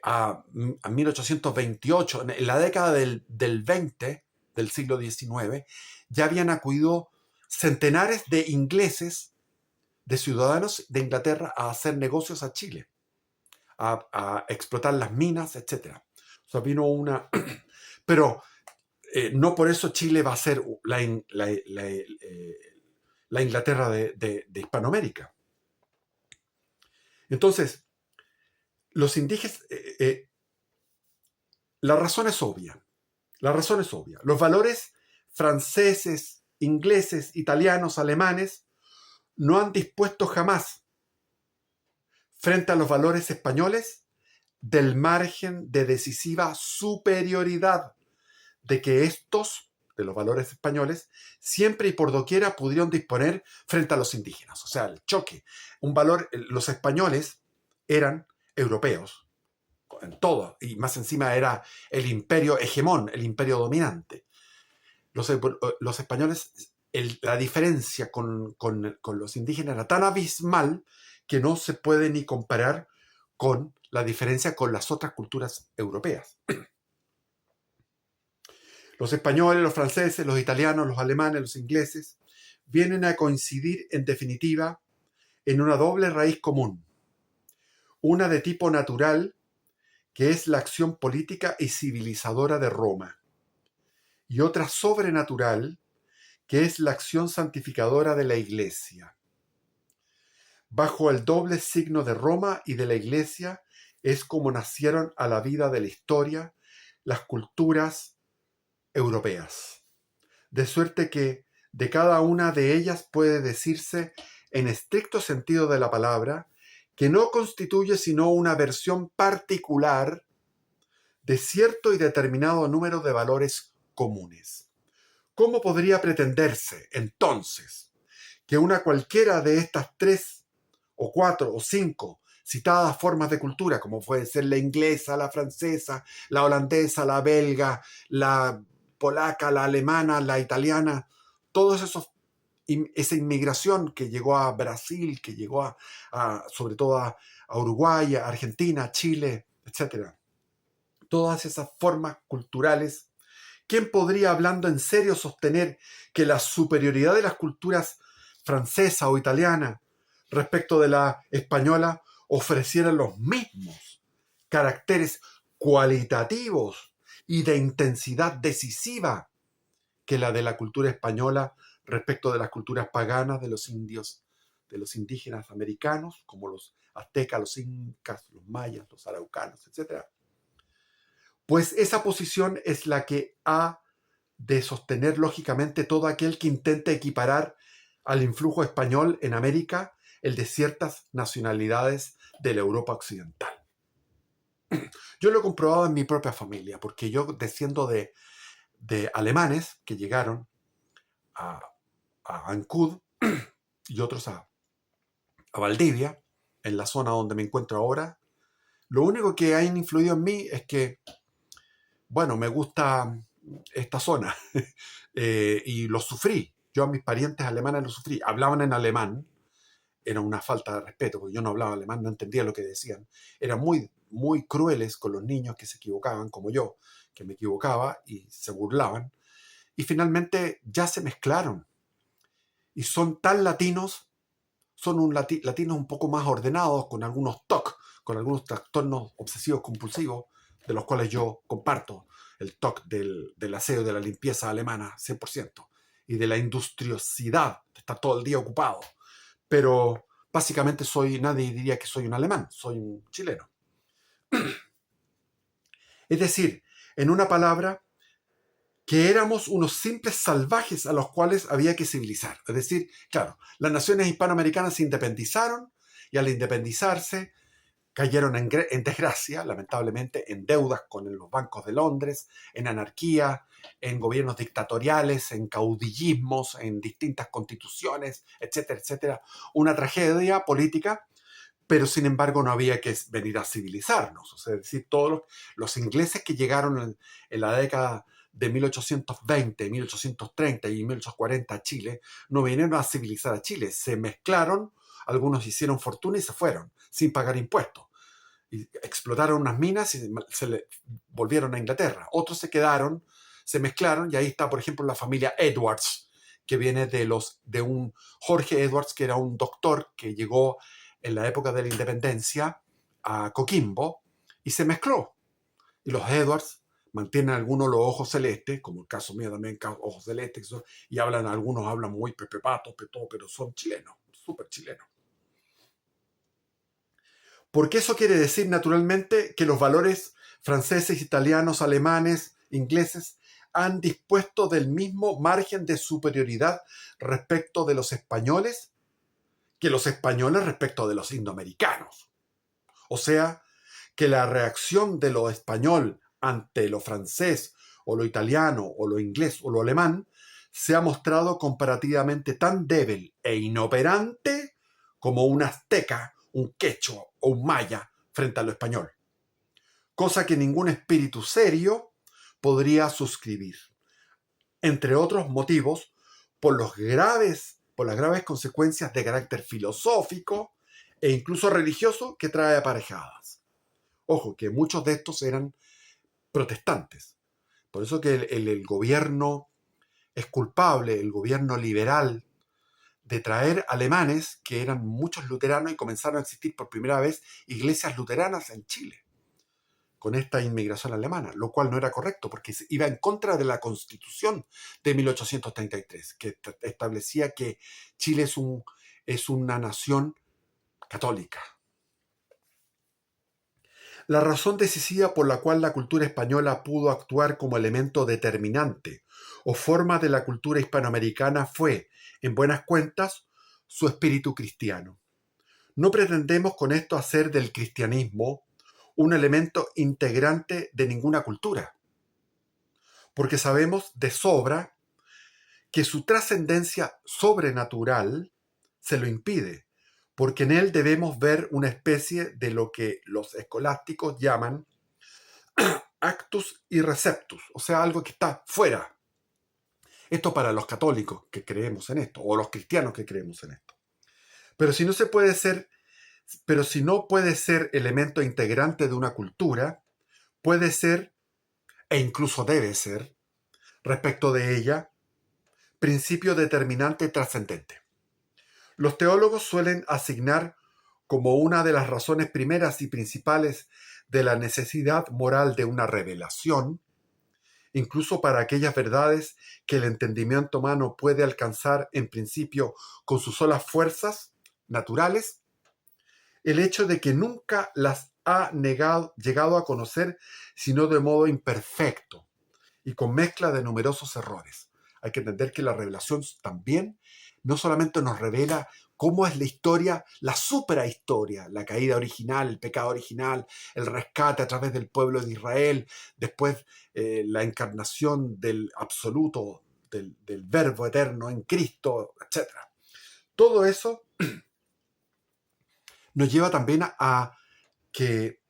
a 1828, en la década del 20 del siglo XIX, ya habían acudido centenares de ingleses, de ciudadanos de Inglaterra, a hacer negocios a Chile, a explotar las minas, etc. O sea, vino una... Pero no por eso Chile va a ser la Inglaterra de Hispanoamérica. Entonces, los indígenas... la razón es obvia. La razón es obvia. Los valores franceses, ingleses, italianos, alemanes no han dispuesto jamás frente a los valores españoles del margen de decisiva superioridad de que estos, de los valores españoles, siempre y por doquiera pudieron disponer frente a los indígenas. O sea, el choque. Un valor, los españoles eran europeos en todo, y más encima era el imperio hegemón, el imperio dominante. Los españoles, la diferencia con los indígenas era tan abismal que no se puede ni comparar con la diferencia con las otras culturas europeas. Los españoles, los franceses, los italianos, los alemanes, los ingleses vienen a coincidir en definitiva en una doble raíz común, una de tipo natural, que es la acción política y civilizadora de Roma, y otra sobrenatural, que es la acción santificadora de la Iglesia. Bajo el doble signo de Roma y de la Iglesia es como nacieron a la vida de la historia las culturas europeas. De suerte que de cada una de ellas puede decirse, en estricto sentido de la palabra, que no constituye sino una versión particular de cierto y determinado número de valores comunes. ¿Cómo podría pretenderse, entonces, que una cualquiera de estas 3 o 4 o 5 citadas formas de cultura, como puede ser la inglesa, la francesa, la holandesa, la belga, la polaca, la alemana, la italiana, todos esa inmigración que llegó a Brasil, que llegó sobre todo a Uruguay, a Argentina, Chile, etc. Todas esas formas culturales, ¿quién podría, hablando en serio, sostener que la superioridad de las culturas francesa o italiana respecto de la española ofrecieran los mismos caracteres cualitativos y de intensidad decisiva que la de la cultura española respecto de las culturas paganas de los indios, de los indígenas americanos, como los aztecas, los incas, los mayas, los araucanos, etc.? Pues esa posición es la que ha de sostener lógicamente todo aquel que intente equiparar al influjo español en América el de ciertas nacionalidades de la Europa occidental. Yo lo he comprobado en mi propia familia, porque yo desciendo de alemanes que llegaron a Ancud y otros a Valdivia, en la zona donde me encuentro ahora. Lo único que ha influido en mí es que, bueno, me gusta esta zona y lo sufrí. Yo a mis parientes alemanes los sufrí. Hablaban en alemán. Era una falta de respeto, porque yo no hablaba alemán, no entendía lo que decían. Eran muy, muy crueles con los niños que se equivocaban, como yo, que me equivocaba y se burlaban. Y finalmente ya se mezclaron. Y son tan latinos, son latinos un poco más ordenados, con algunos TOC, con algunos trastornos obsesivos compulsivos, de los cuales yo comparto. El TOC del aseo, de la limpieza alemana, 100%. Y de la industriosidad, de estar todo el día ocupado. Pero básicamente nadie diría que soy un alemán, soy un chileno. Es decir, en una palabra, que éramos unos simples salvajes a los cuales había que civilizar. Es decir, claro, las naciones hispanoamericanas se independizaron y al independizarse cayeron en desgracia, lamentablemente, en deudas con los bancos de Londres, en anarquía, en gobiernos dictatoriales, en caudillismos, en distintas constituciones, etcétera, etcétera. Una tragedia política, pero sin embargo no había que venir a civilizarnos. O sea, es decir, todos los ingleses que llegaron en la década de 1820, 1830 y 1840 a Chile, no vinieron a civilizar a Chile, se mezclaron, algunos hicieron fortuna y se fueron, sin pagar impuestos. Y explotaron unas minas y se volvieron a Inglaterra. Otros se quedaron, se mezclaron, y ahí está, por ejemplo, la familia Edwards, que viene de un Jorge Edwards, que era un doctor que llegó en la época de la independencia a Coquimbo y se mezcló. Y los Edwards mantienen algunos los ojos celestes, como el caso mío también, ojos celestes, y algunos hablan muy pepepato, pero son chilenos, súper chilenos. Porque eso quiere decir, naturalmente, que los valores franceses, italianos, alemanes, ingleses han dispuesto del mismo margen de superioridad respecto de los españoles que los españoles respecto de los indoamericanos. O sea, que la reacción de lo español ante lo francés o lo italiano o lo inglés o lo alemán se ha mostrado comparativamente tan débil e inoperante como un azteca, un quechua o un maya frente a lo español. Cosa que ningún espíritu serio podría suscribir. Entre otros motivos, por las graves consecuencias de carácter filosófico e incluso religioso que trae aparejadas. Ojo, que muchos de estos eran protestantes. Por eso que el gobierno es culpable, el gobierno liberal de traer alemanes, que eran muchos luteranos, y comenzaron a existir por primera vez iglesias luteranas en Chile, con esta inmigración alemana, lo cual no era correcto, porque iba en contra de la Constitución de 1833, que establecía que Chile es una nación católica. La razón decisiva por la cual la cultura española pudo actuar como elemento determinante o forma de la cultura hispanoamericana fue, en buenas cuentas, su espíritu cristiano. No pretendemos con esto hacer del cristianismo un elemento integrante de ninguna cultura, porque sabemos de sobra que su trascendencia sobrenatural se lo impide, porque en él debemos ver una especie de lo que los escolásticos llaman actus y receptus, o sea, algo que está fuera. Esto para los católicos que creemos en esto, o los cristianos que creemos en esto. Pero si no puede ser elemento integrante de una cultura, puede ser, e incluso debe ser, respecto de ella, principio determinante trascendente. Los teólogos suelen asignar como una de las razones primeras y principales de la necesidad moral de una revelación, incluso para aquellas verdades que el entendimiento humano puede alcanzar en principio con sus solas fuerzas naturales, el hecho de que nunca las ha llegado a conocer sino de modo imperfecto y con mezcla de numerosos errores. Hay que entender que la revelación también no solamente nos revela cómo es la historia, la suprahistoria, la caída original, el pecado original, el rescate a través del pueblo de Israel, después la encarnación del absoluto, del verbo eterno en Cristo, etc. Todo eso nos lleva también a que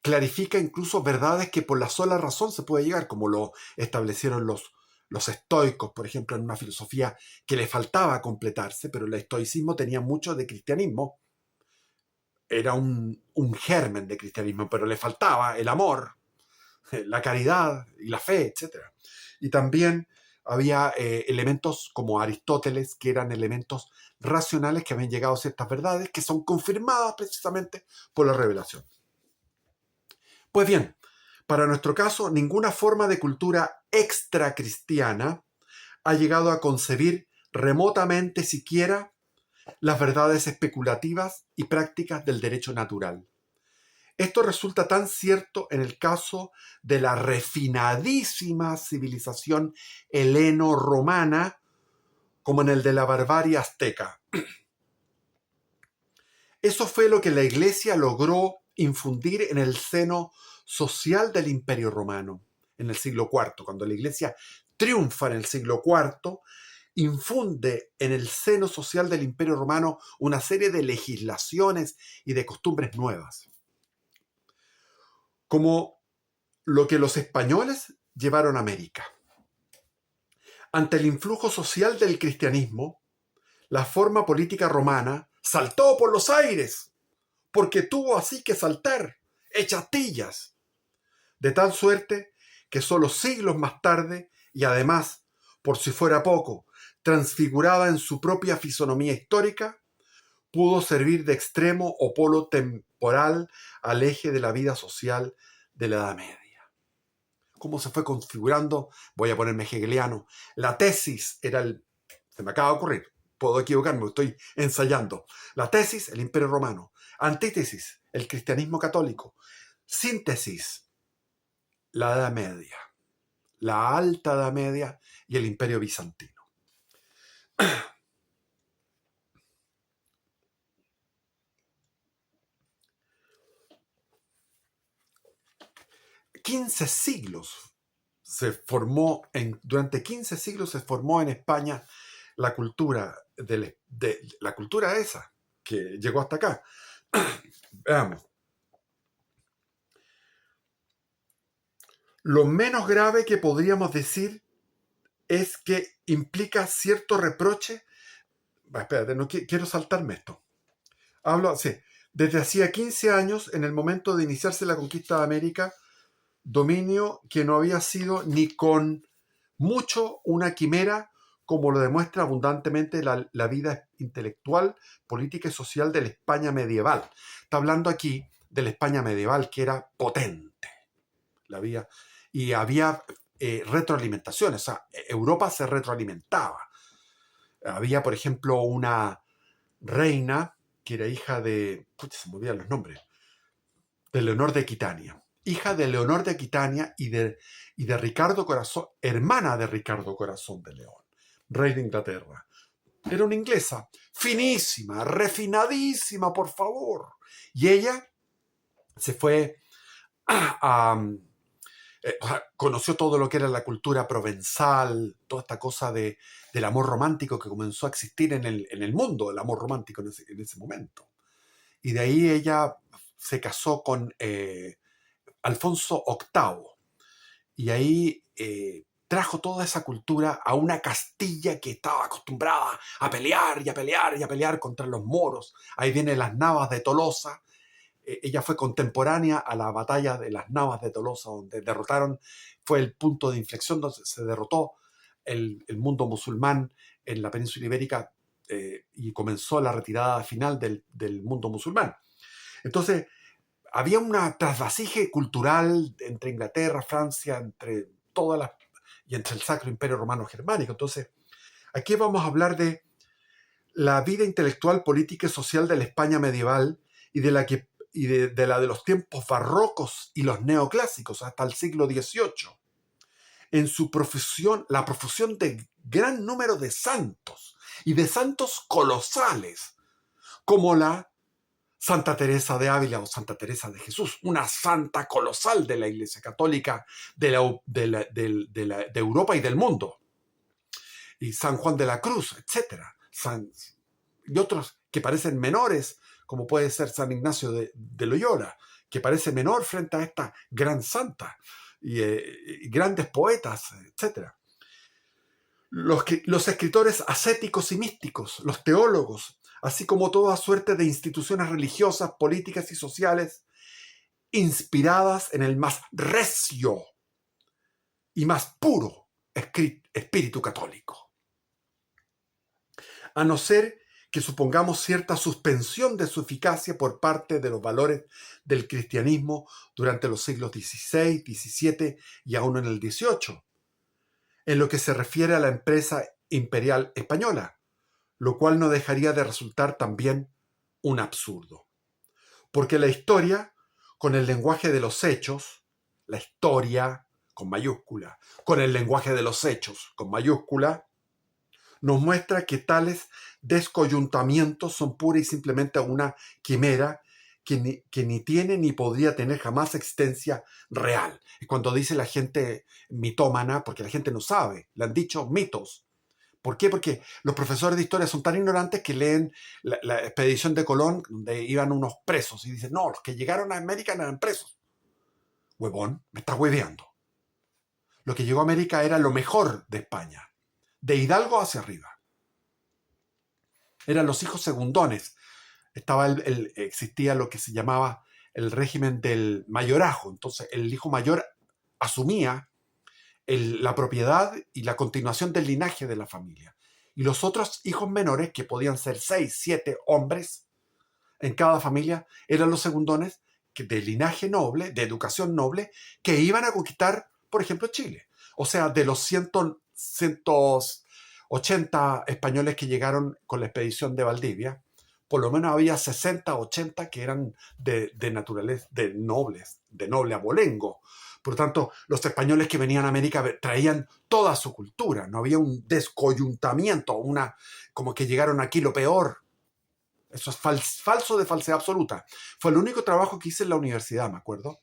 clarifica incluso verdades que por la sola razón se puede llegar, como lo establecieron los estoicos, por ejemplo, en una filosofía que le faltaba completarse, pero el estoicismo tenía mucho de cristianismo. Era un germen de cristianismo, pero le faltaba el amor, la caridad y la fe, etc. Y también había elementos como Aristóteles, que eran elementos racionales que habían llegado a ciertas verdades que son confirmadas precisamente por la revelación. Pues bien, para nuestro caso, ninguna forma de cultura extracristiana ha llegado a concebir remotamente siquiera las verdades especulativas y prácticas del derecho natural. Esto resulta tan cierto en el caso de la refinadísima civilización heleno-romana como en el de la barbarie azteca. Eso fue lo que la Iglesia logró infundir en el seno social del Imperio Romano en el siglo IV. Cuando la Iglesia triunfa en el siglo IV, infunde en el seno social del Imperio Romano una serie de legislaciones y de costumbres nuevas, como lo que los españoles llevaron a América. Ante el influjo social del cristianismo, la forma política romana saltó por los aires, porque tuvo así que saltar, hechas tillas, de tal suerte que solo siglos más tarde, y además, por si fuera poco, transfigurada en su propia fisonomía histórica, pudo servir de extremo o polo temporal al eje de la vida social de la Edad Media. ¿Cómo se fue configurando? Voy a ponerme hegeliano. La tesis era se me acaba de ocurrir, puedo equivocarme, estoy ensayando. La tesis, el Imperio Romano. Antítesis, el cristianismo católico. Síntesis, la Edad Media, la Alta Edad Media y el Imperio Bizantino. 15 siglos se formó, durante 15 siglos se formó en España la cultura, la cultura esa, que llegó hasta acá. Veamos. Lo menos grave que podríamos decir es que implica cierto reproche. Espérate, no quiero saltarme esto. Hablo, sí, desde hacía 15 años, en el momento de iniciarse la conquista de América, dominio que no había sido ni con mucho una quimera, como lo demuestra abundantemente la vida intelectual, política y social de la España medieval. Está hablando aquí de la España medieval, que era potente. Y había retroalimentación, o sea, Europa se retroalimentaba. Había, por ejemplo, una reina que era hija de... se me olvidan los nombres. De Leonor de Aquitania. Hija de Leonor de Aquitania y de Ricardo Corazón, hermana de Ricardo Corazón de León, rey de Inglaterra. Era una inglesa, finísima, refinadísima, por favor. Y ella se fue conoció todo lo que era la cultura provenzal, toda esta cosa del amor romántico que comenzó a existir en el mundo, el amor romántico en ese momento. Y de ahí ella se casó con Alfonso VIII. Y ahí trajo toda esa cultura a una Castilla que estaba acostumbrada a pelear y a pelear y a pelear contra los moros. Ahí vienen las Navas de Tolosa. Ella fue contemporánea a la batalla de las Navas de Tolosa, donde fue el punto de inflexión donde se derrotó el mundo musulmán en la península ibérica y comenzó la retirada final del mundo musulmán. Entonces, había una trasvasije cultural entre Inglaterra, Francia, y entre el Sacro Imperio Romano Germánico. Entonces, aquí vamos a hablar de la vida intelectual, política y social de la España medieval y de la de los tiempos barrocos y los neoclásicos hasta el siglo XVIII. En su profusión, la profusión de gran número de santos y de santos colosales, como la Santa Teresa de Ávila o Santa Teresa de Jesús, una santa colosal de la Iglesia Católica de Europa y del mundo. Y San Juan de la Cruz, etc. Y otros que parecen menores, como puede ser San Ignacio de Loyola, que parece menor frente a esta gran santa, y grandes poetas, etc. Los escritores ascéticos y místicos, los teólogos, así como toda suerte de instituciones religiosas, políticas y sociales, inspiradas en el más recio y más puro espíritu católico. A no ser que supongamos cierta suspensión de su eficacia por parte de los valores del cristianismo durante los siglos XVI, XVII y aún en el XVIII, en lo que se refiere a la empresa imperial española, lo cual no dejaría de resultar también un absurdo. Porque la historia, con el lenguaje de los hechos, la historia con mayúscula, con el lenguaje de los hechos con mayúscula, nos muestra que tales descoyuntamientos son pura y simplemente una quimera que ni tiene ni podría tener jamás existencia real. Y cuando dice la gente mitómana, porque la gente no sabe, le han dicho mitos. ¿Por qué? Porque los profesores de historia son tan ignorantes que leen la expedición de Colón, donde iban unos presos, y dicen, no, los que llegaron a América no eran presos. Huevón, me estás hueveando. Lo que llegó a América era lo mejor de España, de Hidalgo hacia arriba. Eran los hijos segundones. Existía lo que se llamaba el régimen del mayorazgo. Entonces, el hijo mayor asumía la propiedad y la continuación del linaje de la familia. Y los otros hijos menores, que podían ser 6, 7 hombres en cada familia, eran los segundones de linaje noble, de educación noble, que iban a conquistar, por ejemplo, Chile. O sea, de los 180 españoles que llegaron con la expedición de Valdivia, por lo menos había 60, 80 que eran de naturaleza, de noble abolengo. Por lo tanto, los españoles que venían a América traían toda su cultura. No había un descoyuntamiento, como que llegaron aquí lo peor. Eso es falso de falsedad absoluta. Fue el único trabajo que hice en la universidad, me acuerdo,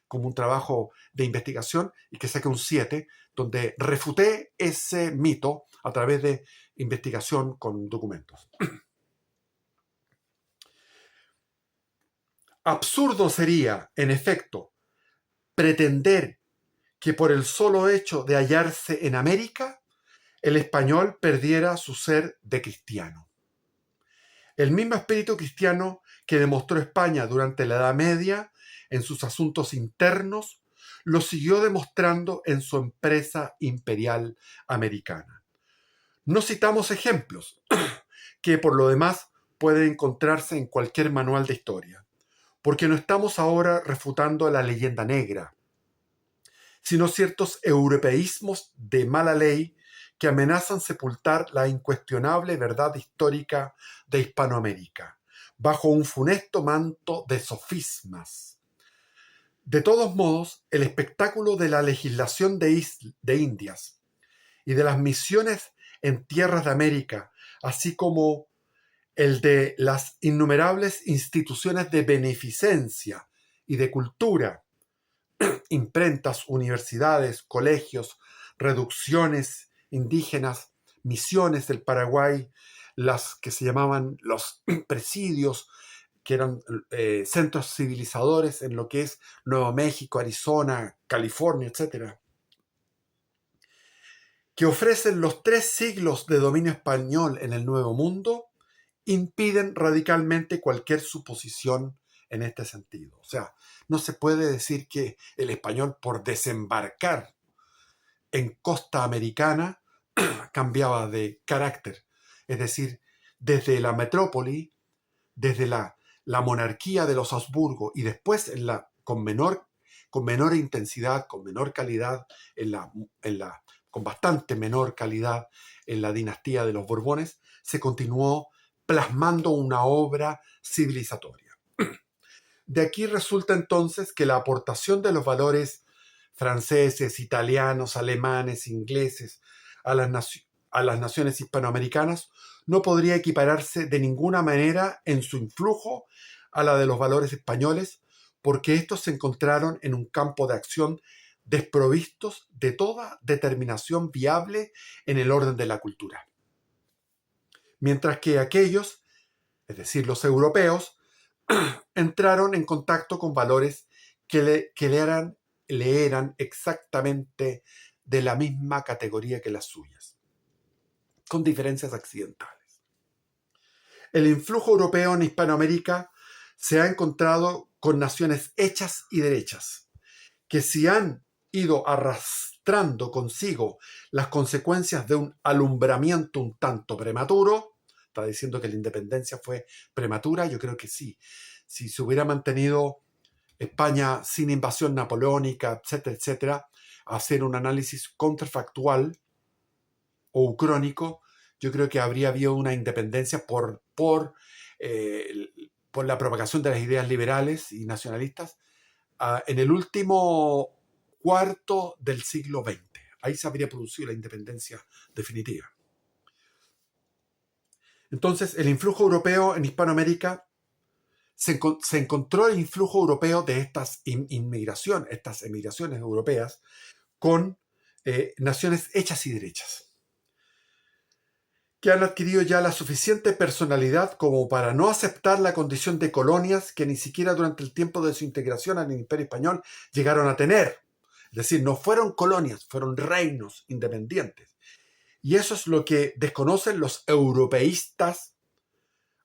como un trabajo de investigación y que saqué un 7, donde refuté ese mito a través de investigación con documentos. Absurdo sería, en efecto, pretender que por el solo hecho de hallarse en América, el español perdiera su ser de cristiano. El mismo espíritu cristiano que demostró España durante la Edad Media en sus asuntos internos, lo siguió demostrando en su empresa imperial americana. No citamos ejemplos, que por lo demás pueden encontrarse en cualquier manual de historia, porque no estamos ahora refutando la leyenda negra, sino ciertos europeísmos de mala ley que amenazan sepultar la incuestionable verdad histórica de Hispanoamérica, bajo un funesto manto de sofismas. De todos modos, el espectáculo de la legislación de Indias y de las misiones en tierras de América, así como el de las innumerables instituciones de beneficencia y de cultura, imprentas, universidades, colegios, reducciones indígenas, misiones del Paraguay, las que se llamaban los presidios, que eran centros civilizadores en lo que es Nuevo México, Arizona, California, etcétera, que ofrecen los 3 siglos de dominio español en el Nuevo Mundo, impiden radicalmente cualquier suposición en este sentido. O sea, no se puede decir que el español, por desembarcar en costa americana, cambiaba de carácter. Es decir, desde la metrópoli, desde la monarquía de los Habsburgo y después con menor intensidad, con menor calidad, con bastante menor calidad en la dinastía de los Borbones, se continuó plasmando una obra civilizatoria. De aquí resulta entonces que la aportación de los valores franceses, italianos, alemanes, ingleses a las naciones hispanoamericanas no podría equipararse de ninguna manera en su influjo a la de los valores españoles, porque estos se encontraron en un campo de acción desprovistos de toda determinación viable en el orden de la cultura. Mientras que aquellos, es decir, los europeos, entraron en contacto con valores que le eran exactamente de la misma categoría que las suyas, con diferencias accidentales. El influjo europeo en Hispanoamérica se ha encontrado con naciones hechas y derechas, que si han ido arrastrando consigo las consecuencias de un alumbramiento un tanto prematuro. Está diciendo que la independencia fue prematura. Yo creo que sí. Si se hubiera mantenido España sin invasión napoleónica, etcétera, etcétera, hacer un análisis contrafactual o ucrónico, yo creo que habría habido una independencia por la propagación de las ideas liberales y nacionalistas en el último cuarto del siglo XX. Ahí se habría producido la independencia definitiva. Entonces, el influjo europeo en Hispanoamérica se encontró el influjo europeo de estas inmigraciones, estas emigraciones europeas, con naciones hechas y derechas, que han adquirido ya la suficiente personalidad como para no aceptar la condición de colonias que ni siquiera durante el tiempo de su integración al Imperio Español llegaron a tener. Es decir, no fueron colonias, fueron reinos independientes. Y eso es lo que desconocen los europeístas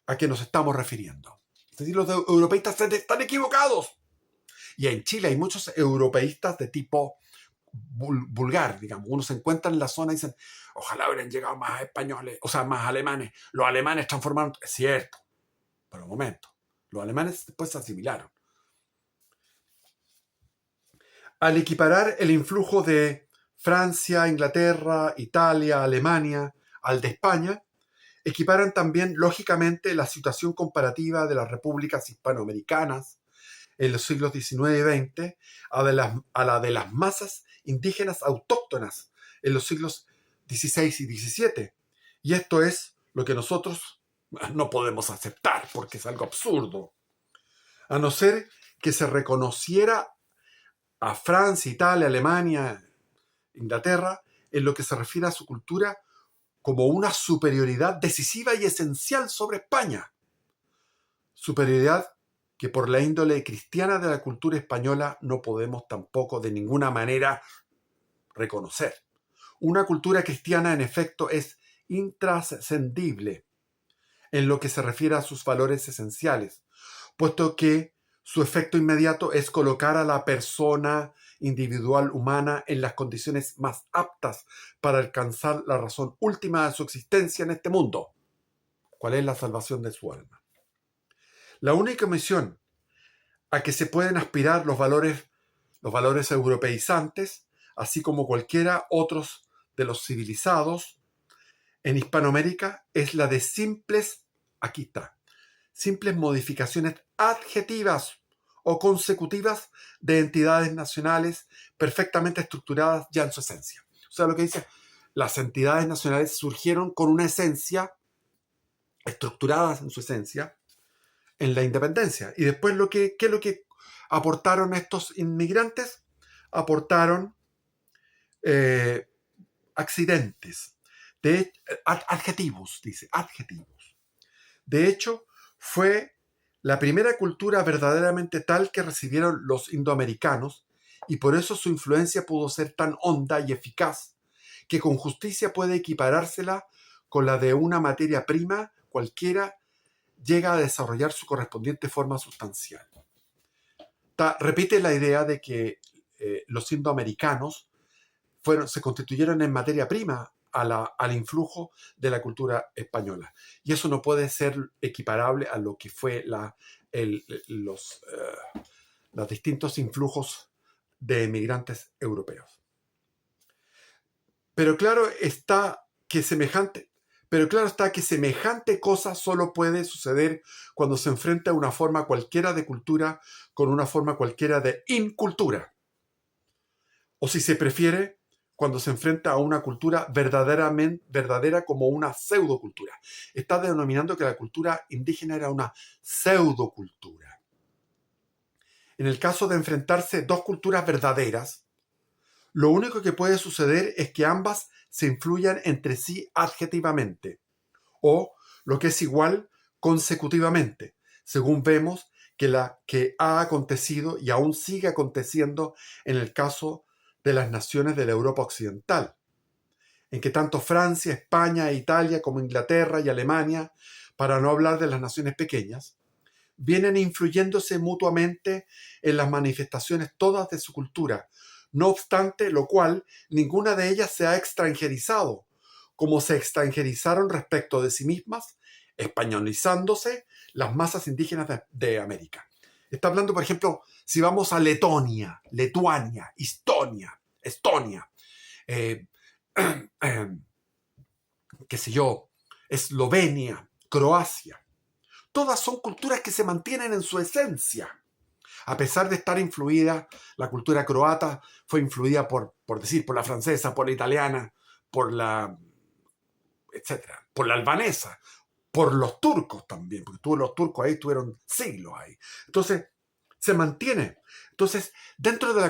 a que nos estamos refiriendo. Es decir, los europeístas están equivocados. Y en Chile hay muchos europeístas de tipo vulgar, digamos. Uno se encuentra en la zona y dicen, ojalá hubieran llegado más españoles, o sea, más alemanes. Los alemanes transformaron. Es cierto, pero un momento. Los alemanes después se asimilaron. Al equiparar el influjo de Francia, Inglaterra, Italia, Alemania al de España, equiparan también, lógicamente, la situación comparativa de las repúblicas hispanoamericanas en los siglos XIX y XX a la de las masas indígenas autóctonas en los siglos XVI y XVII. Y esto es lo que nosotros no podemos aceptar, porque es algo absurdo. A no ser que se reconociera a Francia, Italia, Alemania, Inglaterra, en lo que se refiere a su cultura como una superioridad decisiva y esencial sobre España. Superioridad que por la índole cristiana de la cultura española no podemos tampoco de ninguna manera reconocer. Una cultura cristiana, en efecto, es intrascendible en lo que se refiere a sus valores esenciales, puesto que su efecto inmediato es colocar a la persona individual humana en las condiciones más aptas para alcanzar la razón última de su existencia en este mundo. ¿Cuál es la salvación de su alma? La única misión a que se pueden aspirar los valores europeizantes, así como cualquiera otros de los civilizados en Hispanoamérica, es la de simples modificaciones adjetivas o consecutivas de entidades nacionales perfectamente estructuradas ya en su esencia. O sea, lo que dice, las entidades nacionales surgieron con una esencia, estructuradas en su esencia, en la independencia. Y después, ¿qué es lo que aportaron estos inmigrantes? Aportaron accidentes, adjetivos, dice, adjetivos. De hecho, fue la primera cultura verdaderamente tal que recibieron los indoamericanos, y por eso su influencia pudo ser tan honda y eficaz que con justicia puede equiparársela con la de una materia prima cualquiera llega a desarrollar su correspondiente forma sustancial. Repite la idea de que los indoamericanos se constituyeron en materia prima al influjo de la cultura española. Y eso no puede ser equiparable a lo que fue los distintos influjos de emigrantes europeos. Pero claro está que semejante cosa solo puede suceder cuando se enfrenta una forma cualquiera de cultura con una forma cualquiera de incultura. O si se prefiere, cuando se enfrenta a una cultura verdadera como una pseudocultura. Está denominando que la cultura indígena era una pseudocultura. En el caso de enfrentarse dos culturas verdaderas, lo único que puede suceder es que ambas se influyan entre sí adjetivamente, o, lo que es igual, consecutivamente, según vemos que ha acontecido y aún sigue aconteciendo en el caso de las naciones de la Europa occidental, en que tanto Francia, España, Italia como Inglaterra y Alemania, para no hablar de las naciones pequeñas, vienen influyéndose mutuamente en las manifestaciones todas de su cultura, no obstante lo cual ninguna de ellas se ha extranjerizado, como se extranjerizaron respecto de sí mismas, españolizándose las masas indígenas de América. Está hablando, por ejemplo, si vamos a Letonia, Lituania, Estonia, qué sé yo, Eslovenia, Croacia. Todas son culturas que se mantienen en su esencia. A pesar de estar influida, la cultura croata fue influida por la francesa, por la italiana, por la albanesa, por los turcos también, porque los turcos ahí estuvieron siglos ahí. Entonces, se mantiene. Entonces, dentro de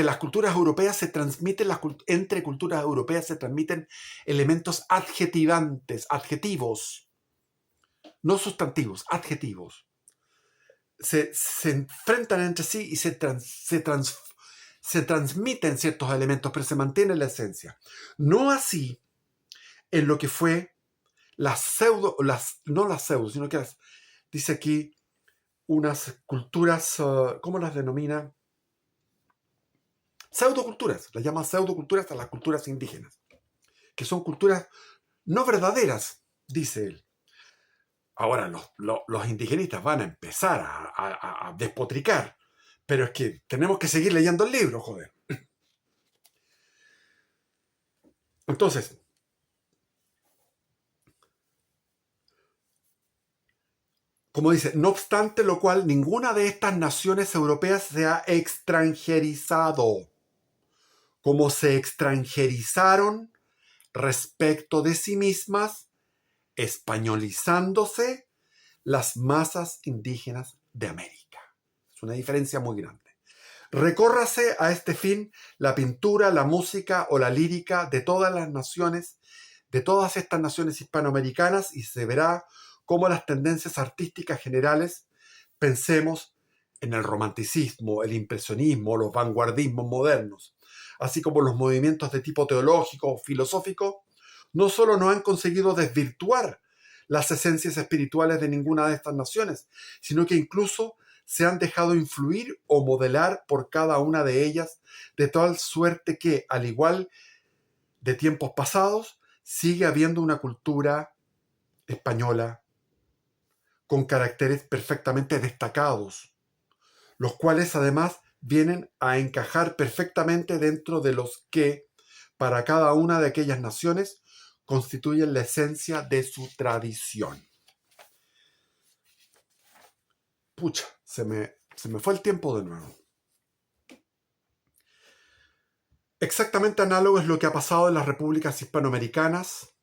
las culturas europeas entre culturas europeas se transmiten elementos adjetivos, no sustantivos, adjetivos. Se enfrentan entre sí y se transmiten ciertos elementos, pero se mantiene la esencia. No así en lo que fue sino que dice aquí unas culturas, ¿cómo las denomina? Pseudoculturas, las llama pseudoculturas a las culturas indígenas, que son culturas no verdaderas, dice él. Ahora los indigenistas van a empezar a despotricar, pero es que tenemos que seguir leyendo el libro, joder. Entonces, como dice, no obstante lo cual, ninguna de estas naciones europeas se ha extranjerizado, como se extranjerizaron respecto de sí mismas, españolizándose las masas indígenas de América. Es una diferencia muy grande. Recórrase a este fin la pintura, la música o la lírica de todas estas naciones hispanoamericanas, y se verá cómo las tendencias artísticas generales, pensemos en el romanticismo, el impresionismo, los vanguardismos modernos, así como los movimientos de tipo teológico o filosófico, no solo no han conseguido desvirtuar las esencias espirituales de ninguna de estas naciones, sino que incluso se han dejado influir o modelar por cada una de ellas, de tal suerte que, al igual de tiempos pasados, sigue habiendo una cultura española con caracteres perfectamente destacados, los cuales además vienen a encajar perfectamente dentro de los que, para cada una de aquellas naciones, constituyen la esencia de su tradición. Pucha, se me fue el tiempo de nuevo. Exactamente análogo es lo que ha pasado en las repúblicas hispanoamericanas,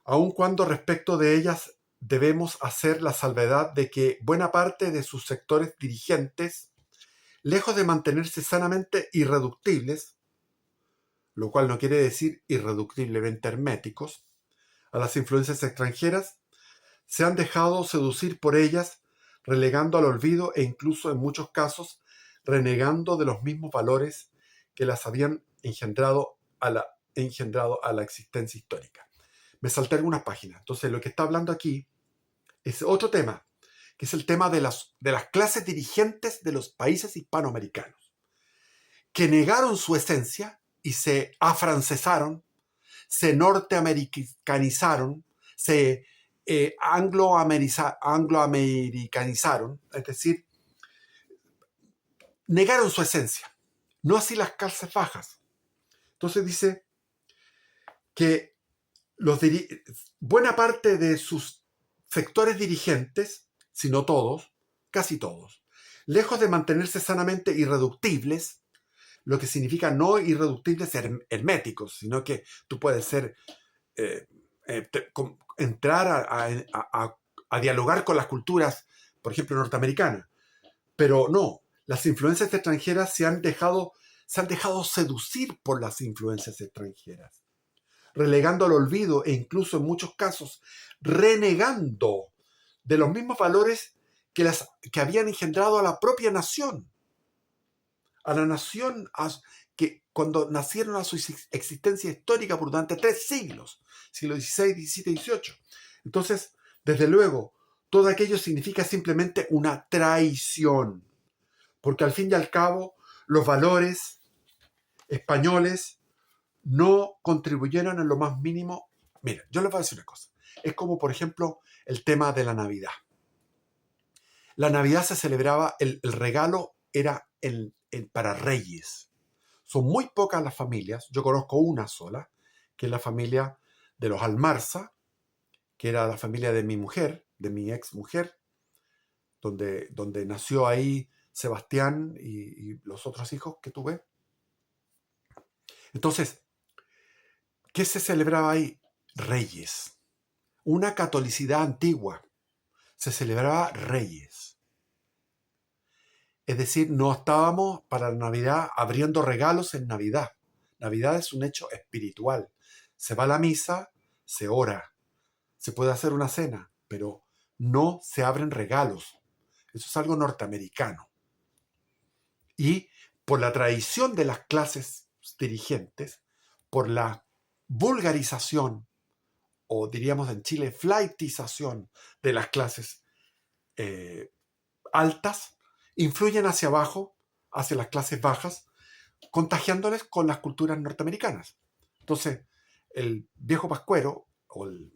aun cuando respecto de ellas debemos hacer la salvedad de que buena parte de sus sectores dirigentes, lejos de mantenerse sanamente irreductibles, lo cual no quiere decir irreductiblemente herméticos, a las influencias extranjeras, se han dejado seducir por ellas, relegando al olvido e incluso en muchos casos renegando de los mismos valores que las habían engendrado a la existencia histórica. Me salté algunas páginas. Entonces, lo que está hablando aquí es otro tema, que es el tema de las clases dirigentes de los países hispanoamericanos, que negaron su esencia y se afrancesaron, se norteamericanizaron, se angloamericanizaron, es decir, negaron su esencia, no así las clases bajas. Entonces dice que buena parte de sus sectores dirigentes, si no todos, casi todos, lejos de mantenerse sanamente irreductibles, lo que significa no irreductibles herméticos, sino que tú puedes ser entrar a dialogar con las culturas, por ejemplo, norteamericanas, pero no, las influencias extranjeras se han dejado seducir por las influencias extranjeras, relegando al olvido e incluso en muchos casos renegando de los mismos valores que habían engendrado a la propia nación, a la nación que cuando nacieron a su existencia histórica por durante 3 siglos, siglo XVI, XVII y XVIII. Entonces, desde luego, todo aquello significa simplemente una traición, porque al fin y al cabo, los valores españoles no contribuyeron en lo más mínimo. Mira, yo les voy a decir una cosa. Es como, por ejemplo, el tema de la Navidad. La Navidad se celebraba, el regalo era para reyes. Son muy pocas las familias, yo conozco una sola, que es la familia de los Almarza, que era la familia de mi mujer, de mi ex mujer, donde nació ahí Sebastián y los otros hijos que tuve. Entonces, ¿qué se celebraba ahí? Reyes. Una catolicidad antigua. Se celebraba reyes. Es decir, no estábamos para la Navidad abriendo regalos en Navidad. Navidad es un hecho espiritual. Se va a la misa, se ora, se puede hacer una cena, pero no se abren regalos. Eso es algo norteamericano. Y por la tradición de las clases dirigentes, por la vulgarización, o diríamos en Chile, flaitización de las clases altas, influyen hacia abajo, hacia las clases bajas, contagiándoles con las culturas norteamericanas. Entonces, el viejo pascuero, o el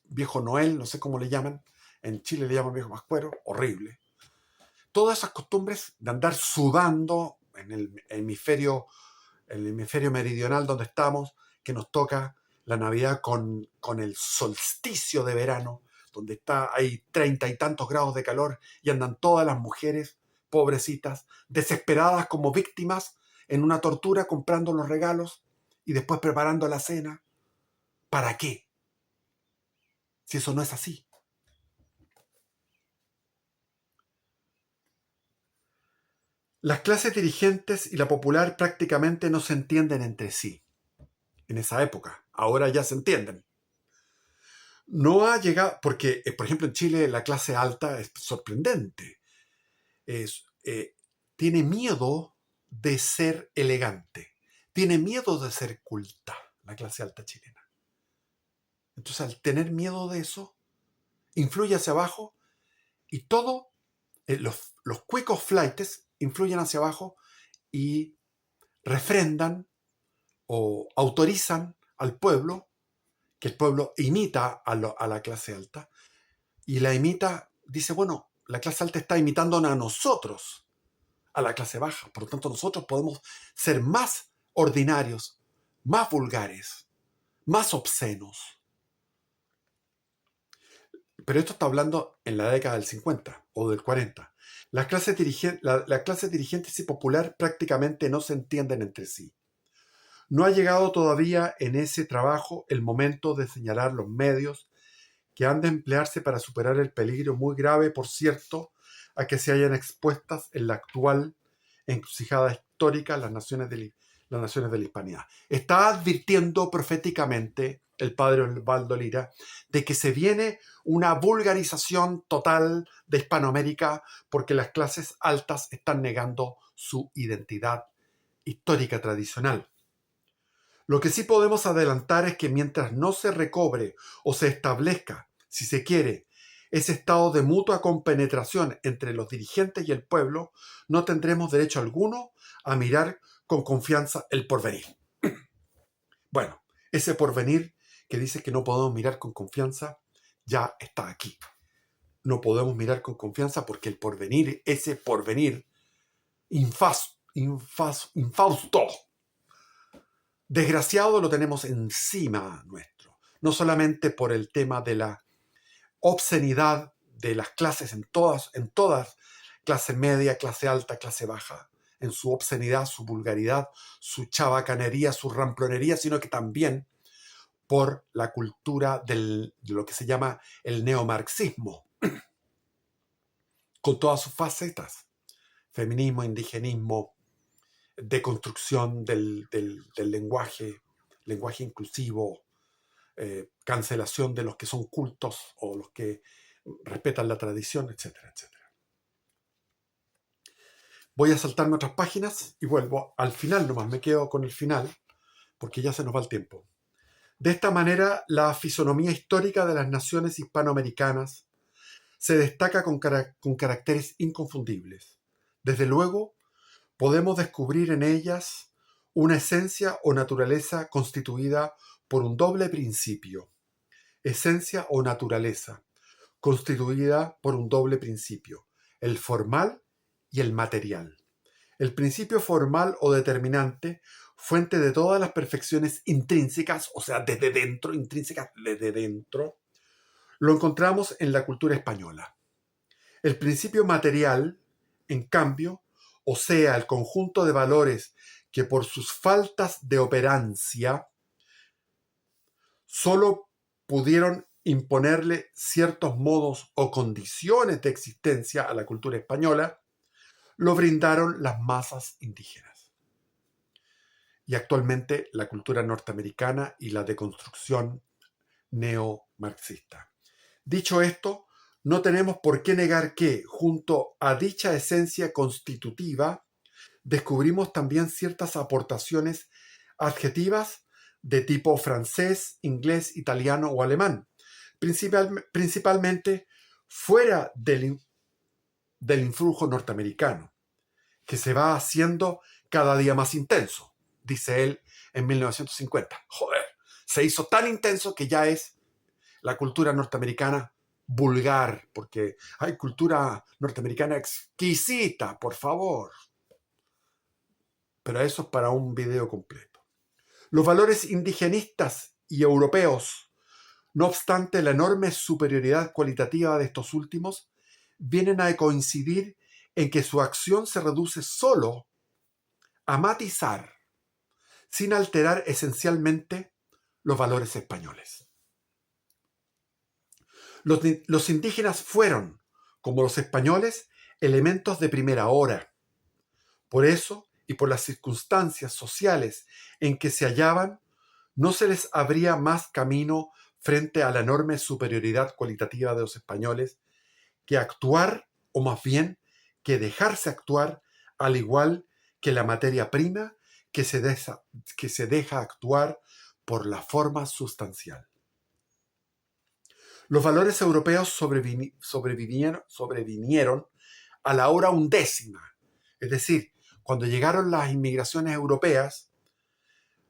viejo Noel, no sé cómo le llaman, en Chile le llaman viejo pascuero, horrible. Todas esas costumbres de andar sudando en el hemisferio meridional donde estamos, que nos toca la Navidad con el solsticio de verano, donde hay 30 y tantos grados de calor y andan todas las mujeres, pobrecitas, desesperadas como víctimas en una tortura comprando los regalos y después preparando la cena. ¿Para qué? Si eso no es así. Las clases dirigentes y la popular prácticamente no se entienden entre sí. En esa época, ahora ya se entienden. No ha llegado, porque, por ejemplo, en Chile la clase alta es sorprendente. Tiene miedo de ser elegante, tiene miedo de ser culta, la clase alta chilena. Entonces, al tener miedo de eso, influye hacia abajo Y todo, los cuicos flaites influyen hacia abajo y refrendan o autorizan al pueblo, que el pueblo imita a la clase alta, y la imita, dice, bueno, la clase alta está imitándonos a nosotros, a la clase baja, por lo tanto nosotros podemos ser más ordinarios, más vulgares, más obscenos. Pero esto está hablando en la década del 50 o del 40. Las clases dirigentes y popular prácticamente no se entienden entre sí. No ha llegado todavía en ese trabajo el momento de señalar los medios que han de emplearse para superar el peligro muy grave, por cierto, a que se hayan expuestas en la actual encrucijada histórica las naciones de la Hispanidad. Está advirtiendo proféticamente el padre Osvaldo Lira de que se viene una vulgarización total de Hispanoamérica porque las clases altas están negando su identidad histórica tradicional. Lo que sí podemos adelantar es que mientras no se recobre o se establezca, si se quiere, ese estado de mutua compenetración entre los dirigentes y el pueblo, no tendremos derecho alguno a mirar con confianza el porvenir. Bueno, ese porvenir que dice que no podemos mirar con confianza ya está aquí. No podemos mirar con confianza porque el porvenir, ese porvenir infausto, desgraciado, lo tenemos encima nuestro. No solamente por el tema de la obscenidad de las clases en todas, clase media, clase alta, clase baja, en su obscenidad, su vulgaridad, su chabacanería, su ramplonería, sino que también por la cultura de lo que se llama el neomarxismo, con todas sus facetas: feminismo, indigenismo, deconstrucción del lenguaje inclusivo, cancelación de los que son cultos o los que respetan la tradición, etcétera, etcétera. Voy a saltarme otras páginas y vuelvo al final nomás, me quedo con el final porque ya se nos va el tiempo. De esta manera, la fisonomía histórica de las naciones hispanoamericanas se destaca con caracteres inconfundibles. Desde luego, podemos descubrir en ellas una esencia o naturaleza constituida por un doble principio. Esencia o naturaleza, constituida por un doble principio, el formal y el material. El principio formal o determinante, fuente de todas las perfecciones intrínsecas, o sea, desde dentro, intrínsecas desde dentro, lo encontramos en la cultura española. El principio material, en cambio, o sea, el conjunto de valores que por sus faltas de operancia solo pudieron imponerle ciertos modos o condiciones de existencia a la cultura española, lo brindaron las masas indígenas. Y actualmente la cultura norteamericana y la deconstrucción neomarxista. Dicho esto, no tenemos por qué negar que, junto a dicha esencia constitutiva, descubrimos también ciertas aportaciones adjetivas de tipo francés, inglés, italiano o alemán, principalmente fuera del influjo norteamericano, que se va haciendo cada día más intenso, dice él en 1950. Joder, se hizo tan intenso que ya es la cultura norteamericana vulgar, porque hay cultura norteamericana exquisita, por favor. Pero eso es para un video completo. Los valores indigenistas y europeos, no obstante la enorme superioridad cualitativa de estos últimos, vienen a coincidir en que su acción se reduce solo a matizar, sin alterar esencialmente, los valores españoles. Los indígenas fueron, como los españoles, elementos de primera hora. Por eso, y por las circunstancias sociales en que se hallaban, no se les abría más camino frente a la enorme superioridad cualitativa de los españoles que actuar, o más bien que dejarse actuar, al igual que la materia prima que se deja actuar por la forma sustancial. Los valores europeos sobrevinieron a la hora undécima. Es decir, cuando llegaron las inmigraciones europeas,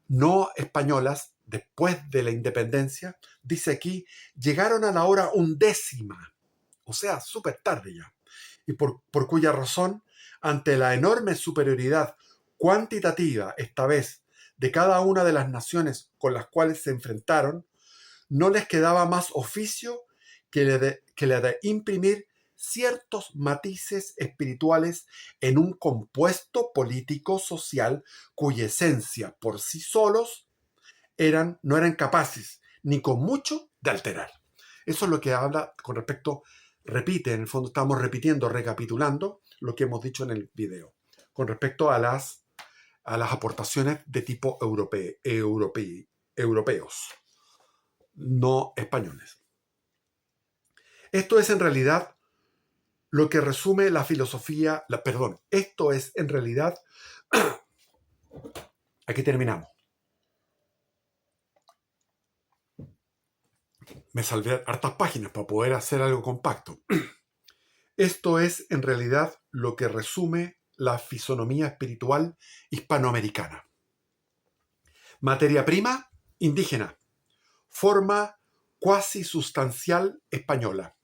no españolas, después de la independencia, dice aquí, llegaron a la hora undécima, o sea, súper tarde ya, y por cuya razón, ante la enorme superioridad cuantitativa, esta vez, de cada una de las naciones con las cuales se enfrentaron, no les quedaba más oficio que la de imprimir ciertos matices espirituales en un compuesto político-social cuya esencia por sí solos no eran capaces, ni con mucho, de alterar. Eso es lo que habla con respecto, repite, en el fondo estamos repitiendo, recapitulando lo que hemos dicho en el video, con respecto a las aportaciones de tipo europeos, no españoles. Esto es en realidad lo que resume la filosofía, esto es en realidad, aquí terminamos. Me salvé hartas páginas para poder hacer algo compacto. Esto es en realidad lo que resume la fisonomía espiritual hispanoamericana. Materia prima, indígena. Forma cuasi sustancial española.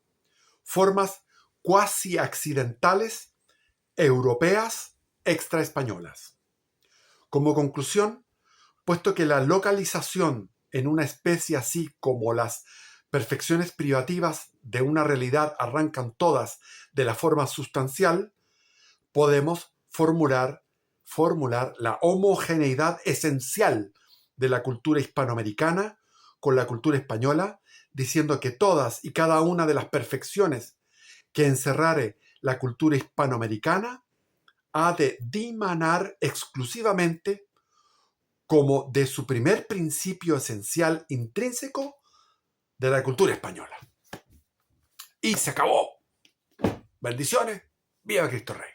Formas cuasi accidentales europeas extraespañolas. Como conclusión, puesto que la localización en una especie así como las perfecciones privativas de una realidad arrancan todas de la forma sustancial, podemos formular la homogeneidad esencial de la cultura hispanoamericana con la cultura española, diciendo que todas y cada una de las perfecciones que encerrare la cultura hispanoamericana ha de dimanar exclusivamente como de su primer principio esencial intrínseco de la cultura española. Y se acabó. Bendiciones. Viva Cristo Rey.